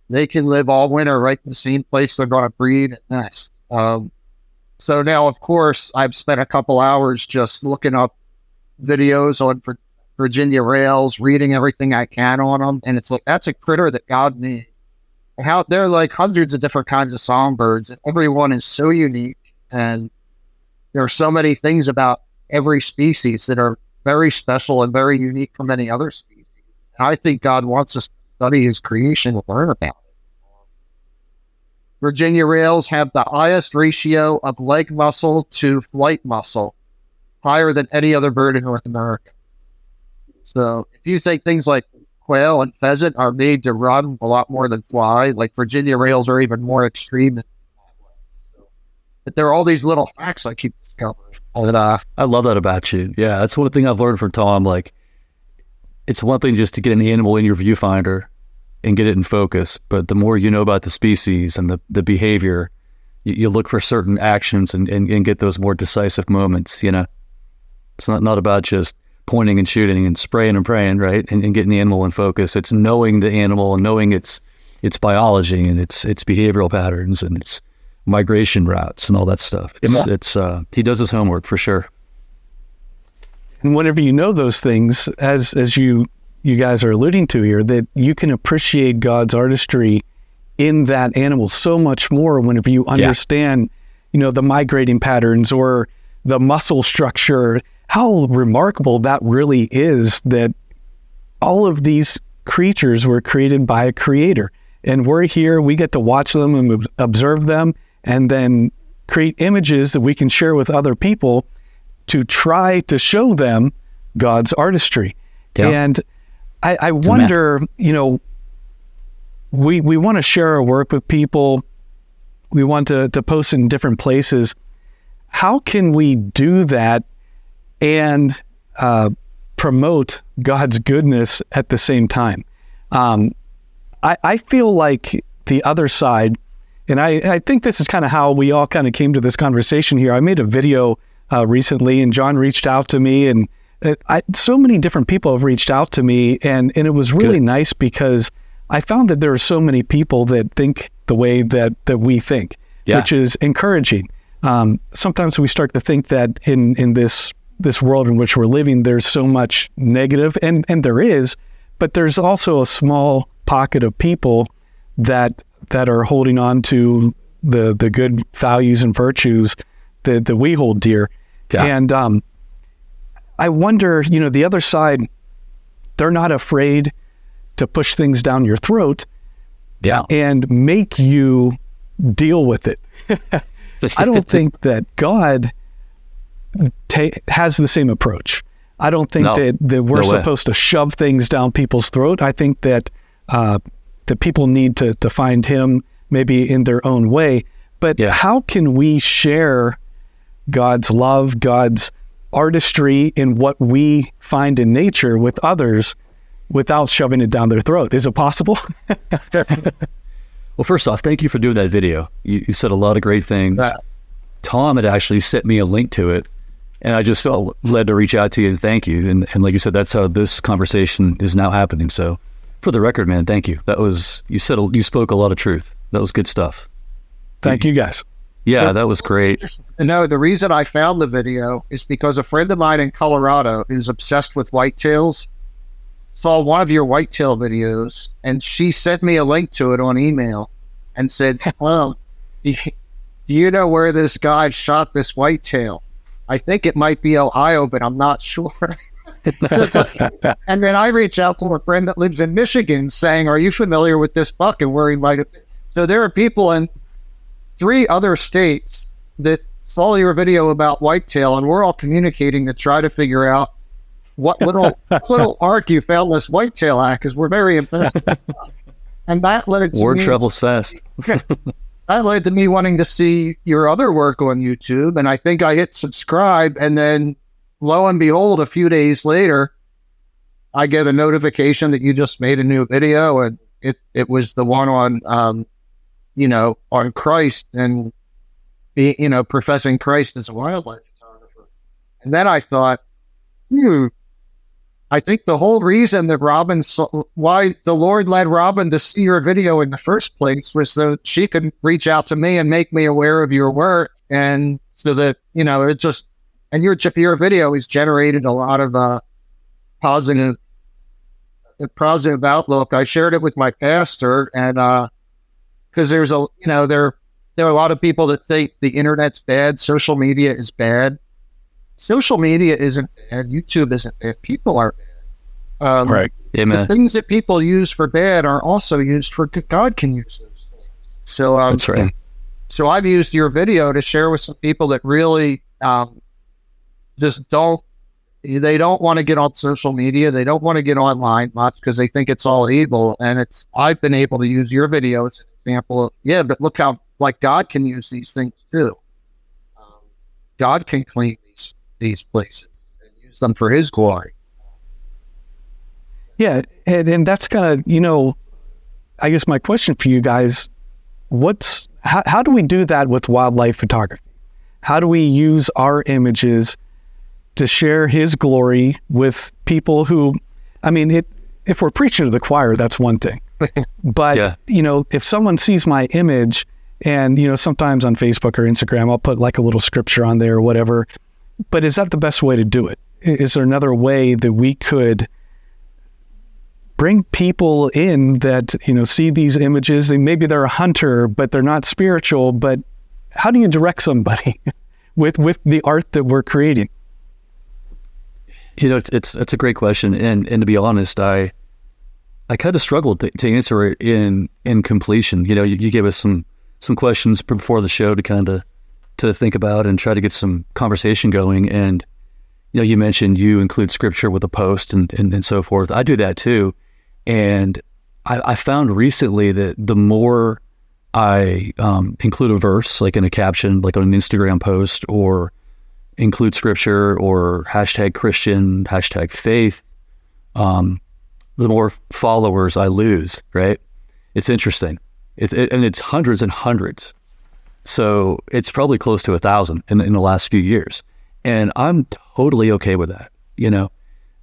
They can live all winter right in the same place they're going to breed and nest. So now, of course, I've spent a couple hours just looking up videos on Virginia rails, reading everything I can on them, and it's like, that's a critter that God made. And how there are like hundreds of different kinds of songbirds, and every one is so unique, and there are so many things about every species that are very special and very unique from any other species. And I think God wants us to study his creation and learn about it. Virginia rails have the highest ratio of leg muscle to flight muscle, higher than any other bird in North America. So if you think things like quail and pheasant are made to run a lot more than fly, like Virginia rails are even more extreme in that way. So, but there are all these little facts I keep discovering. And I love that about you. Yeah, that's one thing I've learned from Tom. Like, it's one thing just to get an animal in your viewfinder and get it in focus, but the more you know about the species and the behavior, you look for certain actions and get those more decisive moments. It's not about just pointing and shooting and spraying and praying, right? And getting the animal in focus. It's knowing the animal and knowing its biology and its behavioral patterns and its migration routes and all that stuff. He does his homework for sure. And whenever you know those things, as you guys are alluding to here, that you can appreciate God's artistry in that animal so much more whenever you understand, the migrating patterns or the muscle structure, how remarkable that really is, that all of these creatures were created by a creator. And we're here, we get to watch them and observe them and then create images that we can share with other people to try to show them God's artistry. Yeah. And I wonder, we want to share our work with people. We want to post in different places. How can we do that and promote God's goodness at the same time? I feel like the other side, and I think this is kind of how we all kind of came to this conversation here. I made a video recently, and John reached out to me, and so many different people have reached out to me, and it was really nice because I found that there are so many people that think the way that we think, which is encouraging. Sometimes we start to think that in this world in which we're living, there's so much negative, and there is, but there's also a small pocket of people that are holding on to the good values and virtues that we hold dear. Yeah. And I wonder, the other side, they're not afraid to push things down your throat and make you deal with it. I don't think that God has the same approach. I don't think that we're supposed to shove things down people's throat. I think that people need to find him maybe in their own way. But how can we share God's love, God's artistry in what we find in nature with others without shoving it down their throat? Is it possible? Well, first off, thank you for doing that video. You said a lot of great things. Tom had actually sent me a link to it, and I just felt led to reach out to you and thank you. And like you said, that's how this conversation is now happening. So for the record, man, thank you. You spoke a lot of truth. That was good stuff. Thank you guys. Yeah, that was great. No, the reason I found the video is because a friend of mine in Colorado who's obsessed with whitetails saw one of your whitetail videos, and she sent me a link to it on email and said, "Well, do you know where this guy shot this whitetail? I think it might be Ohio, but I'm not sure." And then I reached out to a friend that lives in Michigan saying, "Are you familiar with this buck and where he might have been?" So there are people in 3 other states that saw your video about whitetail, and we're all communicating to try to figure out what little arc you found this whitetail at, because we're very impressed. And that led to word travels fast. That led to me wanting to see your other work on YouTube, and I think I hit subscribe, and then lo and behold, a few days later, I get a notification that you just made a new video, and it was the one on on Christ and professing Christ as a wildlife photographer. And then I thought, I think the whole reason that why the Lord led Robin to see your video in the first place was so she could reach out to me and make me aware of your work. And so that, your video has generated a lot of positive outlook. I shared it with my pastor, and because there are a lot of people that think the internet's bad, social media is bad. Social media isn't bad. YouTube isn't bad. People are bad. Right. Amen. The things that people use for bad are also used for good. God can use those things. So that's right. So I've used your video to share with some people that really just don't want to get on social media. They don't want to get online much because they think it's all evil. And I've been able to use your video as an example of, but look how God can use these things too. God can clean these places and use them for his glory. Yeah, and that's kind of, I guess my question for you guys, how do we do that with wildlife photography? How do we use our images to share his glory with people who, if we're preaching to the choir, that's one thing. But, if someone sees my image and, sometimes on Facebook or Instagram, I'll put like a little scripture on there or whatever. But is that the best way to do it? Is there another way that we could bring people in that, see these images and maybe they're a hunter, but they're not spiritual, but how do you direct somebody with the art that we're creating? It's a great question. And to be honest, I kind of struggled to answer it in completion. You gave us some questions before the show to think about and try to get some conversation going. And, you mentioned you include scripture with a post and so forth. I do that too. And I found recently that the more I include a verse, like in a caption, like on an Instagram post, or include scripture or hashtag Christian, hashtag faith, the more followers I lose, right? It's interesting. It's hundreds and hundreds. So it's probably close to 1,000 in the last few years. And I'm totally okay with that.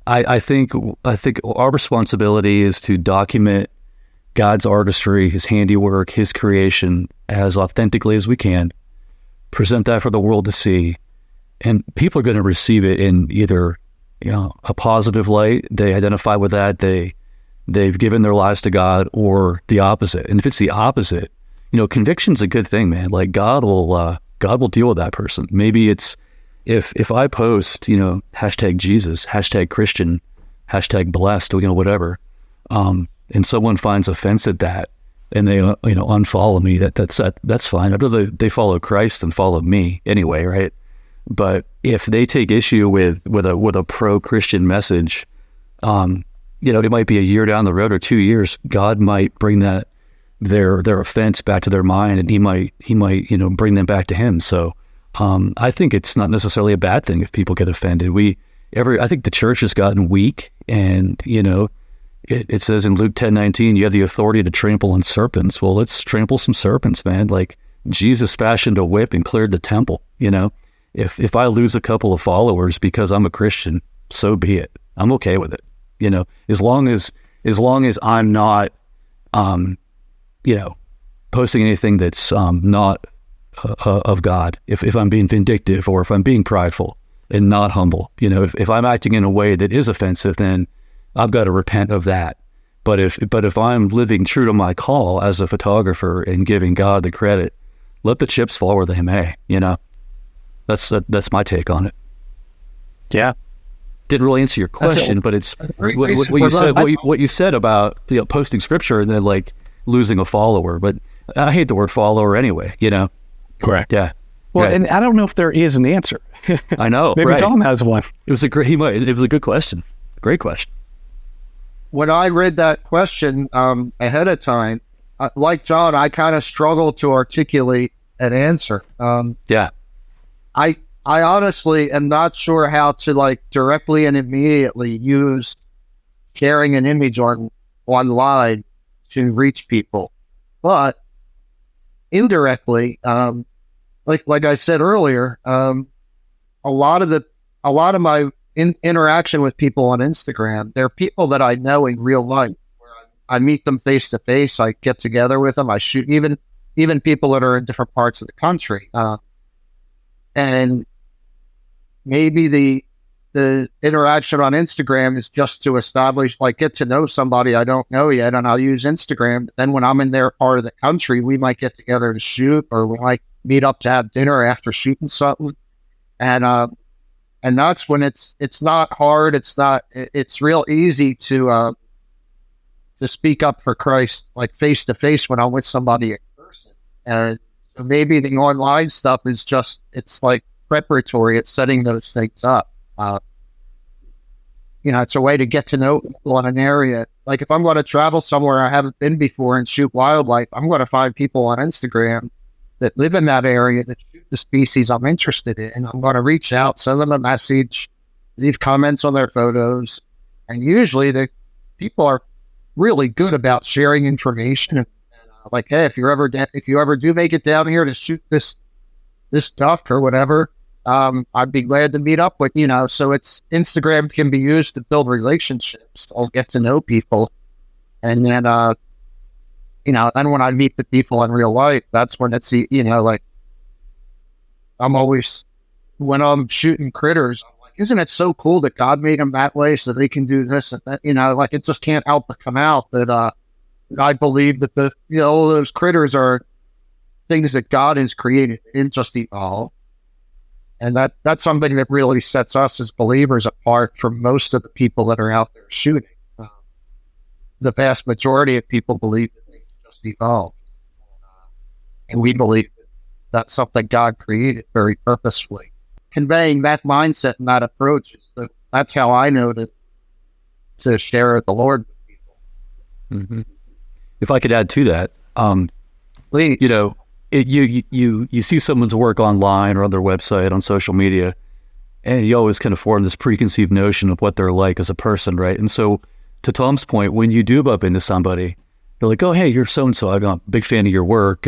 I think our responsibility is to document God's artistry, his handiwork, his creation as authentically as we can, present that for the world to see. And people are going to receive it in either, a positive light. They identify with that. They've given their lives to God, or the opposite. And if it's the opposite, conviction's a good thing, man. Like God will deal with that person. Maybe it's, if I post, hashtag Jesus, hashtag Christian, hashtag blessed, whatever, and someone finds offense at that and they, unfollow me, that's fine. I'd rather they follow Christ than follow me anyway, right? But if they take issue with a pro-Christian message, it might be a year down the road or 2 years, God might bring their offense back to their mind, and he might bring them back to him. So I think it's not necessarily a bad thing if people get offended. I think the church has gotten weak, and it says in Luke 10:19, you have the authority to trample on serpents. Well, let's trample some serpents, man. Like Jesus fashioned a whip and cleared the temple. If I lose a couple of followers because I'm a Christian, so be it. I'm okay with it. As long as I'm not, posting anything that's not of God. If I'm being vindictive, or if I'm being prideful and not humble, if I'm acting in a way that is offensive, then I've got to repent of that. But if I'm living true to my call as a photographer and giving God the credit, let the chips fall where they may. That's my take on it. Yeah. Didn't really answer your question, but it's what you said about posting scripture and then like losing a follower. But I hate the word follower anyway. Correct. Yeah. Well, and I don't know if there is an answer. I know. Maybe right. Tom has one. It was a good question. Great question. When I read that question ahead of time, like John, I kind of struggled to articulate an answer. Yeah. I honestly am not sure how to directly and immediately use sharing an image online to reach people, but indirectly, like I said earlier, a lot of my interaction with people on Instagram, they're people that I know in real life. Where I meet them face to face. I get together with them. I shoot even people that are in different parts of the country, and maybe the interaction on Instagram is just to establish, get to know somebody I don't know yet, and I'll use Instagram. Then when I'm in their part of the country, we might get together to shoot, or we might meet up to have dinner after shooting something. And that's when it's not hard. It's real easy to speak up for Christ, face to face when I'm with somebody in person. And so maybe the online stuff is it's preparatory. It's setting those things up. It's a way to get to know people in an area. Like if I'm going to travel somewhere I haven't been before and shoot wildlife, I'm going to find people on Instagram that live in that area that shoot the species I'm interested in. I'm going to reach out, send them a message, leave comments on their photos. And usually people are really good about sharing information. And like, hey, if you ever do make it down here to shoot this duck or whatever, I'd be glad to meet up with, so Instagram can be used to build relationships. I'll get to know people. And then, then when I meet the people in real life, that's when it's, like, when I'm shooting critters, I'm like, isn't it so cool that God made them that way so they can do this and that, like it just can't help but come out that, I believe that all those critters are things that God has created. They didn't just evolve. And that's something that really sets us as believers apart from most of the people that are out there shooting. The vast majority of people believe that things just evolved. And we believe that that's something God created very purposefully. Conveying that mindset and that approach, that's how I know to share the Lord with people. Mm-hmm. If I could add to that, please. You see someone's work online or on their website, on social media, and you always kind of form this preconceived notion of what they're like as a person, right? And so, to Tom's point, when you do bump into somebody, they're like, "Oh, hey, you're so and so. I'm a big fan of your work,"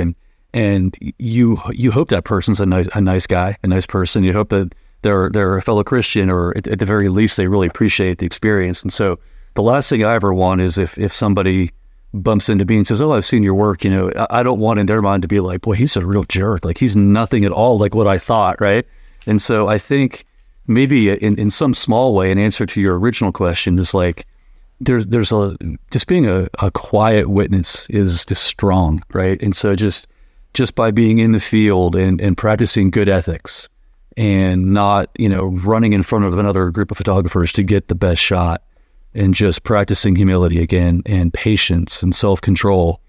and you hope that person's a nice guy, a nice person. You hope that they're a fellow Christian, or at the very least, they really appreciate the experience. And so, the last thing I ever want is if somebody bumps into me and says, "Oh, I've seen your work," I don't want in their mind to be like, "Boy, he's a real jerk. Like he's nothing at all like what I thought," right? And so I think maybe in some small way, an answer to your original question is like, there's just being a quiet witness is just strong, right? And so just by being in the field and practicing good ethics and not, running in front of another group of photographers to get the best shot, and just practicing humility again, and patience and self-control,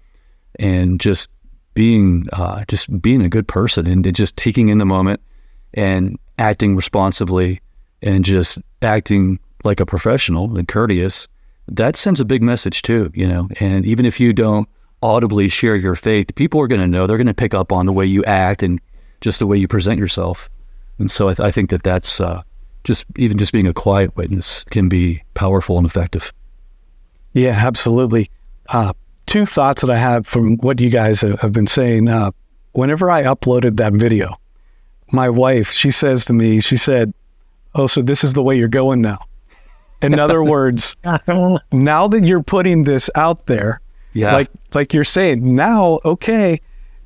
and just being a good person, and just taking in the moment and acting responsibly and just acting like a professional and courteous, that sends a big message too, and even if you don't audibly share your faith, people are going to know. They're going to pick up on the way you act and just the way you present yourself. And so I think that's just being a quiet witness can be powerful and effective. Yeah, absolutely. Two thoughts that I have from what you guys have been saying. Whenever I uploaded that video, my wife, she says to me, she said, "Oh, so this is the way you're going now." In other words, now that you're putting this out there, like you're saying, now, okay,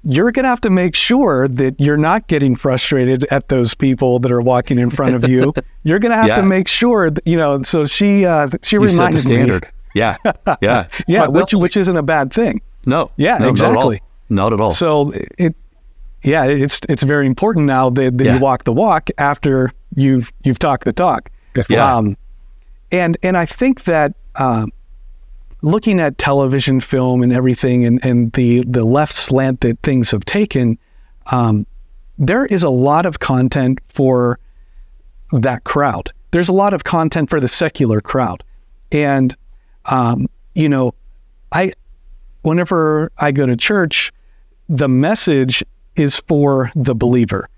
you're going to have to make sure that you're not getting frustrated at those people that are walking in front of you. You're going to have to make sure that, so she reminded standard. me. Yeah. Yeah. Yeah. Which isn't a bad thing. No. Yeah, no, exactly. Not at all. So it's very important now that you walk the walk after you've talked the talk. Yeah. And I think that, looking at television, film, and everything, and the left slant that things have taken, there is a lot of content for that crowd. There's a lot of content for the secular crowd. And, whenever I go to church, the message is for the believer.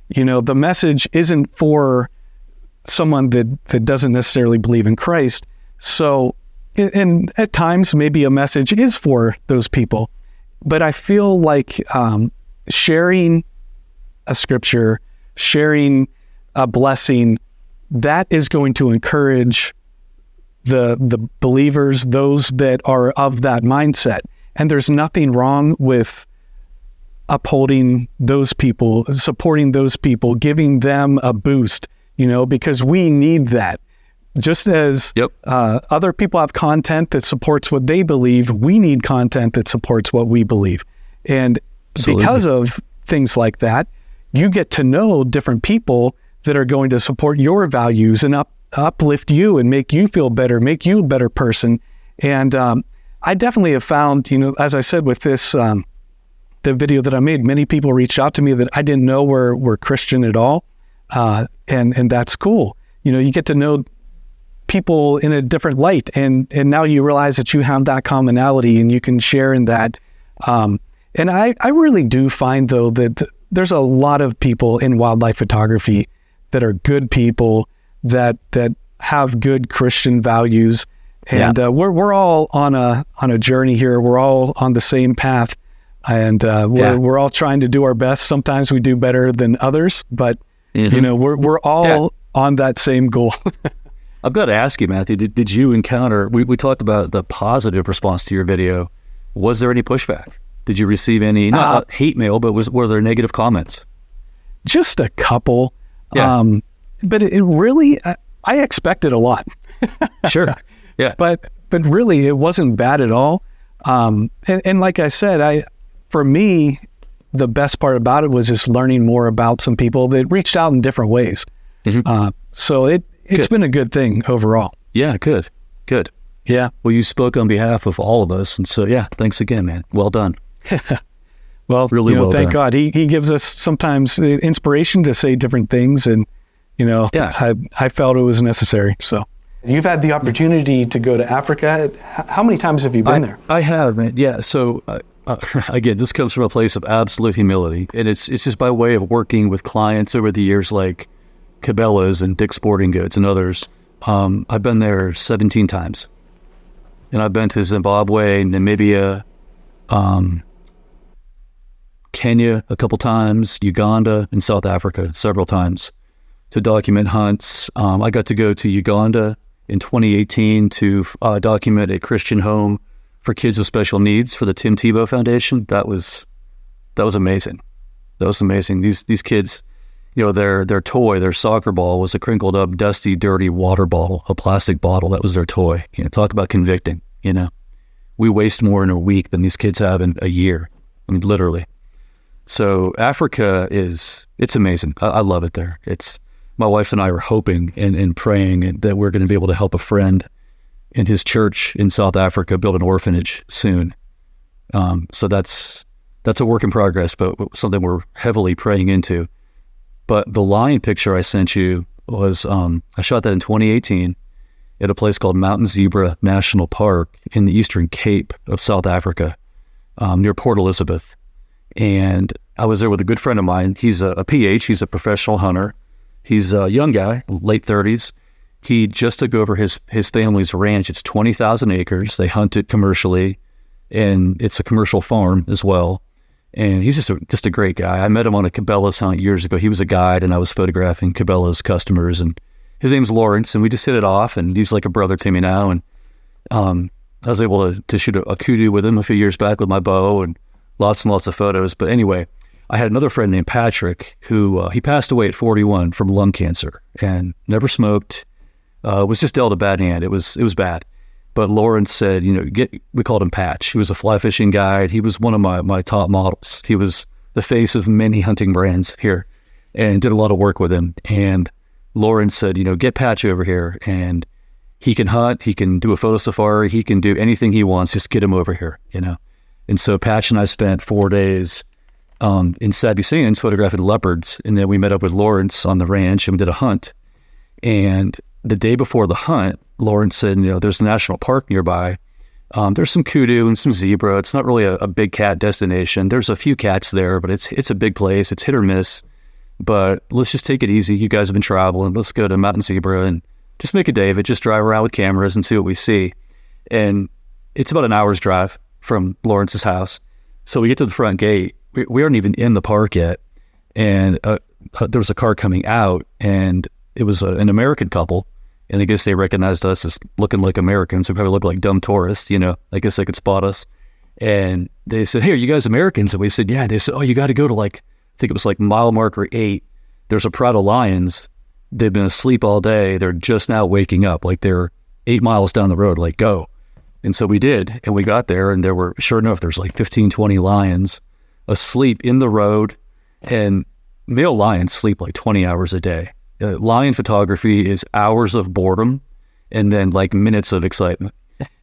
The message isn't for someone that doesn't necessarily believe in Christ. So, and at times, maybe a message is for those people. But I feel like sharing a scripture, sharing a blessing, that is going to encourage the believers, those that are of that mindset. And there's nothing wrong with upholding those people, supporting those people, giving them a boost, because we need that. Just as other people have content that supports what they believe, we need content that supports what we believe. And because of things like that, you get to know different people that are going to support your values and uplift you and make you feel better, make you a better person. And I definitely have found, as I said with this, the video that I made, many people reached out to me that I didn't know were Christian at all. And that's cool. You get to know people in a different light, and now you realize that you have that commonality and you can share in that. And I really do find, though, that there's a lot of people in wildlife photography that are good people, that have good Christian values, And we're all on a journey here. We're all on the same path, and we're all trying to do our best. Sometimes we do better than others, but we're all on that same goal. I've got to ask you, Matthew, did you encounter, we talked about the positive response to your video. Was there any pushback? Did you receive any, not hate mail, but were there negative comments? Just a couple. But it really, I expected a lot. Sure. Yeah. But really, it wasn't bad at all. And like I said, for me, the best part about it was just learning more about some people that reached out in different ways. So it's been a good thing overall. Yeah, good. Yeah. Well, you spoke on behalf of all of us. And so, thanks again, man. Well done. Well, really well thank done. God. He gives us sometimes inspiration to say different things. And, I felt it was necessary. So you've had the opportunity to go to Africa. How many times have you been there? I have, man. Yeah. So again, this comes from a place of absolute humility. And it's just by way of working with clients over the years, like Cabela's and Dick's Sporting Goods and others. I've been there 17 times. And I've been to Zimbabwe, Namibia, Kenya a couple times, Uganda, and South Africa several times to document hunts. I got to go to Uganda in 2018 to document a Christian home for kids with special needs for the Tim Tebow Foundation. That was amazing. That was amazing. These kids, their toy, their soccer ball was a crinkled up, dusty, dirty water bottle, a plastic bottle. That was their toy. Talk about convicting. We waste more in a week than these kids have in a year. I mean, literally. So Africa it's amazing. I love it there. My wife and I are hoping and praying that we're going to be able to help a friend in his church in South Africa build an orphanage soon. So that's a work in progress, but something we're heavily praying into. But the lion picture I sent you was, I shot that in 2018 at a place called Mountain Zebra National Park in the Eastern Cape of South Africa, near Port Elizabeth. And I was there with a good friend of mine. He's a PH. He's a professional hunter. He's a young guy, late 30s. He just took over his family's ranch. It's 20,000 acres. They hunt it commercially, and it's a commercial farm as well. And he's just a great guy. I met him on a Cabela's hunt years ago. He was a guide, and I was photographing Cabela's customers. And his name's Lawrence, and we just hit it off. And he's like a brother to me now. And I was able to shoot a kudu with him a few years back with my bow, and lots of photos. But anyway, I had another friend named Patrick who he passed away at 41 from lung cancer and never smoked. Was just dealt a bad hand. It was bad. But Lawrence said, we called him Patch. He was a fly fishing guide. He was one of my top models. He was the face of many hunting brands here and did a lot of work with him. And Lawrence said, get Patch over here, and he can hunt. He can do a photo safari. He can do anything he wants. Just get him over here, And so Patch and I spent 4 days in Sabi Sands photographing leopards. And then we met up with Lawrence on the ranch and we did a hunt. And the day before the hunt, Lawrence said, there's a national park nearby. There's some kudu and some zebra. It's not really a big cat destination. There's a few cats there, but it's a big place. It's hit or miss. But let's just take it easy. You guys have been traveling. Let's go to Mountain Zebra and just make a day of it. Just drive around with cameras and see what we see. And it's about an hour's drive from Lawrence's house. So we get to the front gate. We aren't even in the park yet. And there was a car coming out, and it was an American couple. And I guess they recognized us as looking like Americans. We probably looked like dumb tourists, I guess they could spot us. And they said, hey, are you guys Americans? And we said, yeah. They said, oh, you got to go to I think it was mile marker 8. There's a pride of lions. They've been asleep all day. They're just now waking up. They're 8 miles down the road, go. And so we did. And we got there, and there were, sure enough, there's 15, 20 lions asleep in the road. And male lions sleep 20 hours a day. Lion photography is hours of boredom and then minutes of excitement.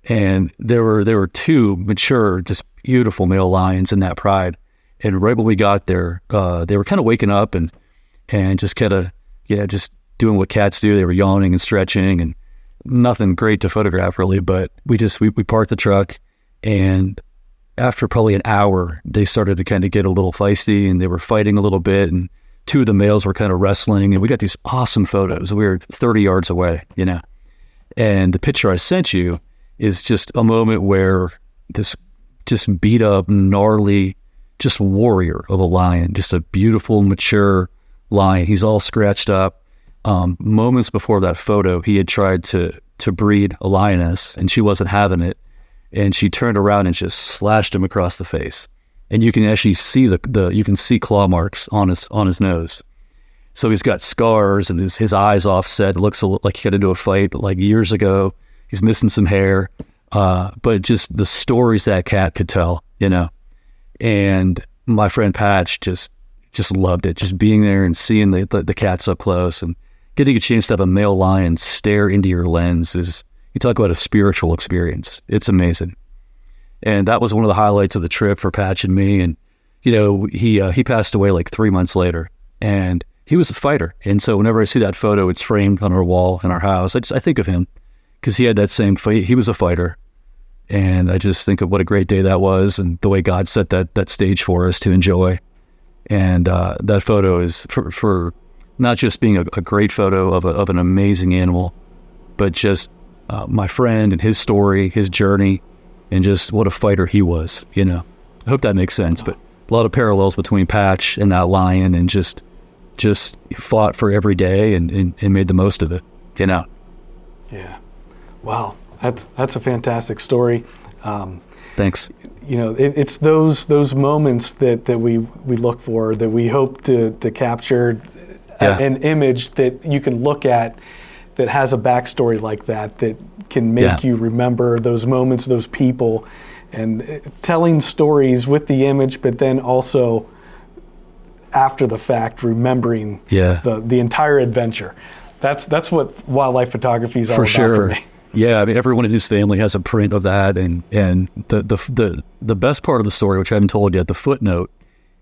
And there were 2 mature, just beautiful male lions in that pride. And right when we got there, they were kind of waking up and just kind of, just doing what cats do. They were yawning and stretching, and nothing great to photograph really, but we parked the truck, and after probably an hour, they started to kind of get a little feisty, and they were fighting a little bit, and 2 of the males were kind of wrestling, and we got these awesome photos. We were 30 yards away, And the picture I sent you is just a moment where this just beat up, gnarly, just warrior of a lion, just a beautiful, mature lion. He's all scratched up. Moments before that photo, he had tried to breed a lioness, and she wasn't having it. And she turned around and just slashed him across the face. And you can actually see you can see claw marks on his nose. So he's got scars and his eyes offset. It looks like he got into a fight like years ago. He's missing some hair. But just the stories that cat could tell, And my friend Patch just loved it. Just being there and seeing the cats up close and getting a chance to have a male lion stare into your lens you talk about a spiritual experience. It's amazing. And that was one of the highlights of the trip for Patch and me. And, he passed away like 3 months later, and he was a fighter. And so whenever I see that photo, it's framed on our wall in our house. I think of him because he had that same fight. He was a fighter. And I just think of what a great day that was and the way God set that stage for us to enjoy. And that photo is for not just being a great photo of an amazing animal, but just my friend and his story, his journey, and just what a fighter he was, I hope that makes sense. But a lot of parallels between Patch and that lion, and just fought for every day and made the most of it, Yeah. Wow. That's a fantastic story. Thanks. It's those moments that we look for, that we hope to capture an image that you can look at that has a backstory like that can make you remember those moments, those people, and telling stories with the image, but then also after the fact, remembering the entire adventure. That's what wildlife photography is all about for me. Yeah, I mean, everyone in his family has a print of that, and the best part of the story, which I haven't told yet, the footnote,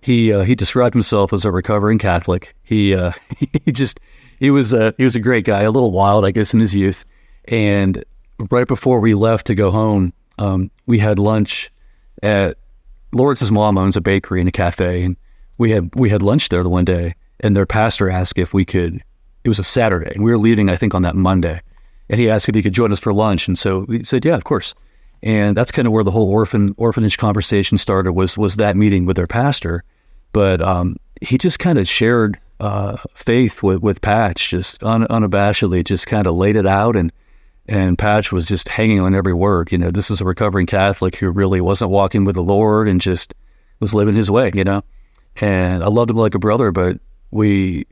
he described himself as a recovering Catholic. He was a great guy, a little wild, I guess, in his youth. And right before we left to go home, we had lunch at Lawrence's mom owns a bakery and a cafe, and we had lunch there the one day, and their pastor asked if we could. It was a Saturday, and we were leaving, I think, on that Monday. And he asked if he could join us for lunch. And so we said, yeah, of course. And that's kind of where the whole orphanage conversation started, was that meeting with their pastor. But he just kind of shared faith with Patch, just unabashedly, just kind of laid it out. And Patch was just hanging on every word. This is a recovering Catholic who really wasn't walking with the Lord and just was living his way, And I loved him like a brother, but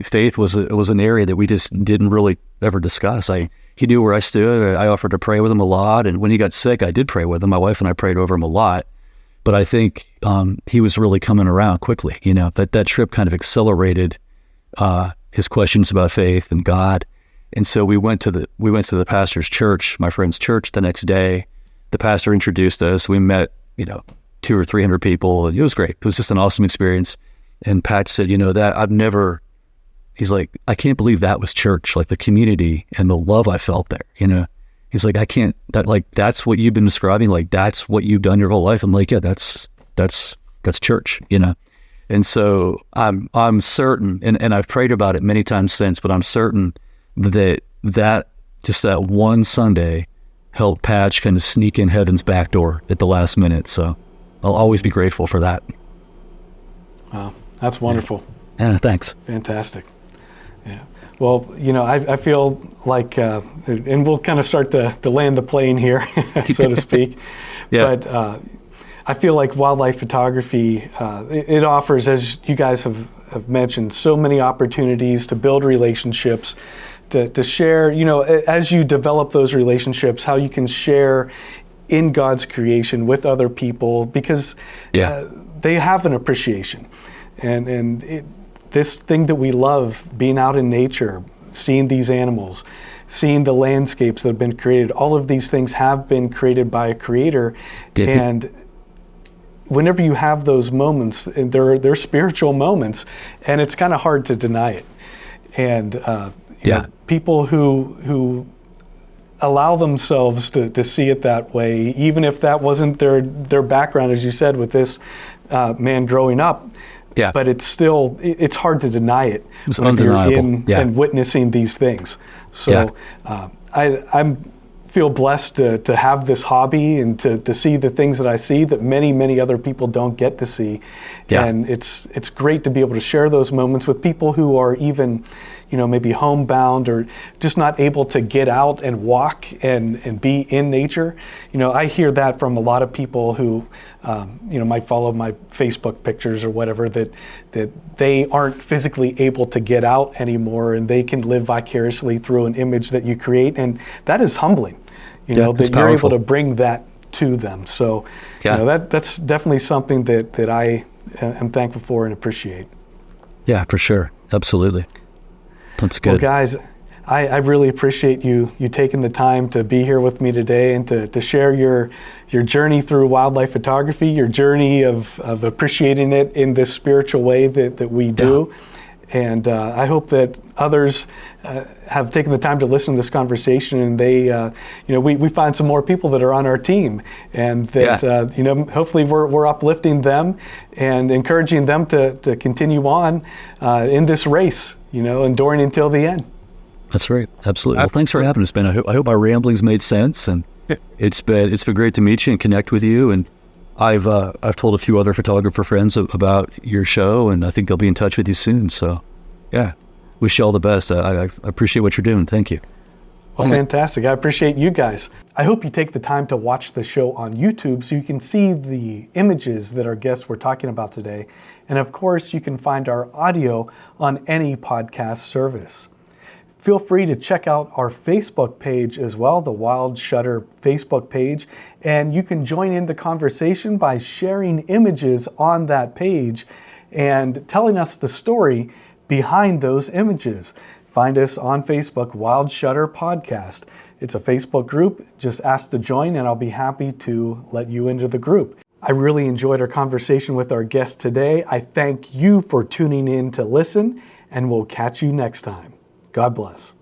faith was an area that we just didn't really ever discuss. He knew where I stood. I offered to pray with him a lot. And when he got sick, I did pray with him. My wife and I prayed over him a lot. But I think he was really coming around quickly. That trip kind of accelerated his questions about faith and God. And so we went to the pastor's church, my friend's church, the next day. The pastor introduced us. We met, 200 or 300 people. And it was great. It was just an awesome experience. And Patch said, he's like, I can't believe that was church, like the community and the love I felt there, He's like, that's what you've been describing, like that's what you've done your whole life. I'm like, yeah, that's church, And so I'm certain, and I've prayed about it many times since, but I'm certain that just that one Sunday helped Patch kind of sneak in heaven's back door at the last minute. So I'll always be grateful for that. Wow, that's wonderful. Yeah, thanks. Fantastic. Yeah. Well, I feel like, and we'll kind of start to land the plane here, so to speak. Yeah. But I feel like wildlife photography, it offers, as you guys have mentioned, so many opportunities to build relationships, to share, as you develop those relationships, how you can share in God's creation with other people, because they have an appreciation. And this thing that we love, being out in nature, seeing these animals, seeing the landscapes that have been created, all of these things have been created by a creator. And whenever you have those moments, they're spiritual moments, and it's kind of hard to deny it. And you know, people who allow themselves to see it that way, even if that wasn't their background, as you said, with this man growing up. Yeah. But it's hard to deny it when you're in and witnessing these things. So I feel blessed to have this hobby and to see the things that I see that many, many other people don't get to see. Yeah. And it's great to be able to share those moments with people who are even, maybe homebound or just not able to get out and walk and be in nature. I hear that from a lot of people who, might follow my Facebook pictures or whatever, that they aren't physically able to get out anymore, and they can live vicariously through an image that you create, and that is humbling. That you're powerful. able to bring that to them. So, that's definitely something that I am thankful for and appreciate. Yeah, for sure. Absolutely. That's good. Well, guys, I really appreciate you taking the time to be here with me today and to share your journey through wildlife photography, your journey of appreciating it in this spiritual way that we do. And I hope that others have taken the time to listen to this conversation, and they, we find some more people that are on our team, and that, hopefully we're uplifting them and encouraging them to continue on in this race, enduring until the end. That's right. Absolutely. Well, thanks for having us, Ben. I hope my ramblings made sense, and it's been great to meet you and connect with you. And I've told a few other photographer friends about your show, and I think they'll be in touch with you soon. So, yeah, wish you all the best. I appreciate what you're doing. Thank you. Well, fantastic. I appreciate you guys. I hope you take the time to watch the show on YouTube so you can see the images that our guests were talking about today. And of course, you can find our audio on any podcast service. Feel free to check out our Facebook page as well, the Wild Shutter Facebook page, and you can join in the conversation by sharing images on that page and telling us the story behind those images. Find us on Facebook, Wild Shutter Podcast. It's a Facebook group. Just ask to join and I'll be happy to let you into the group. I really enjoyed our conversation with our guest today. I thank you for tuning in to listen, and we'll catch you next time. God bless.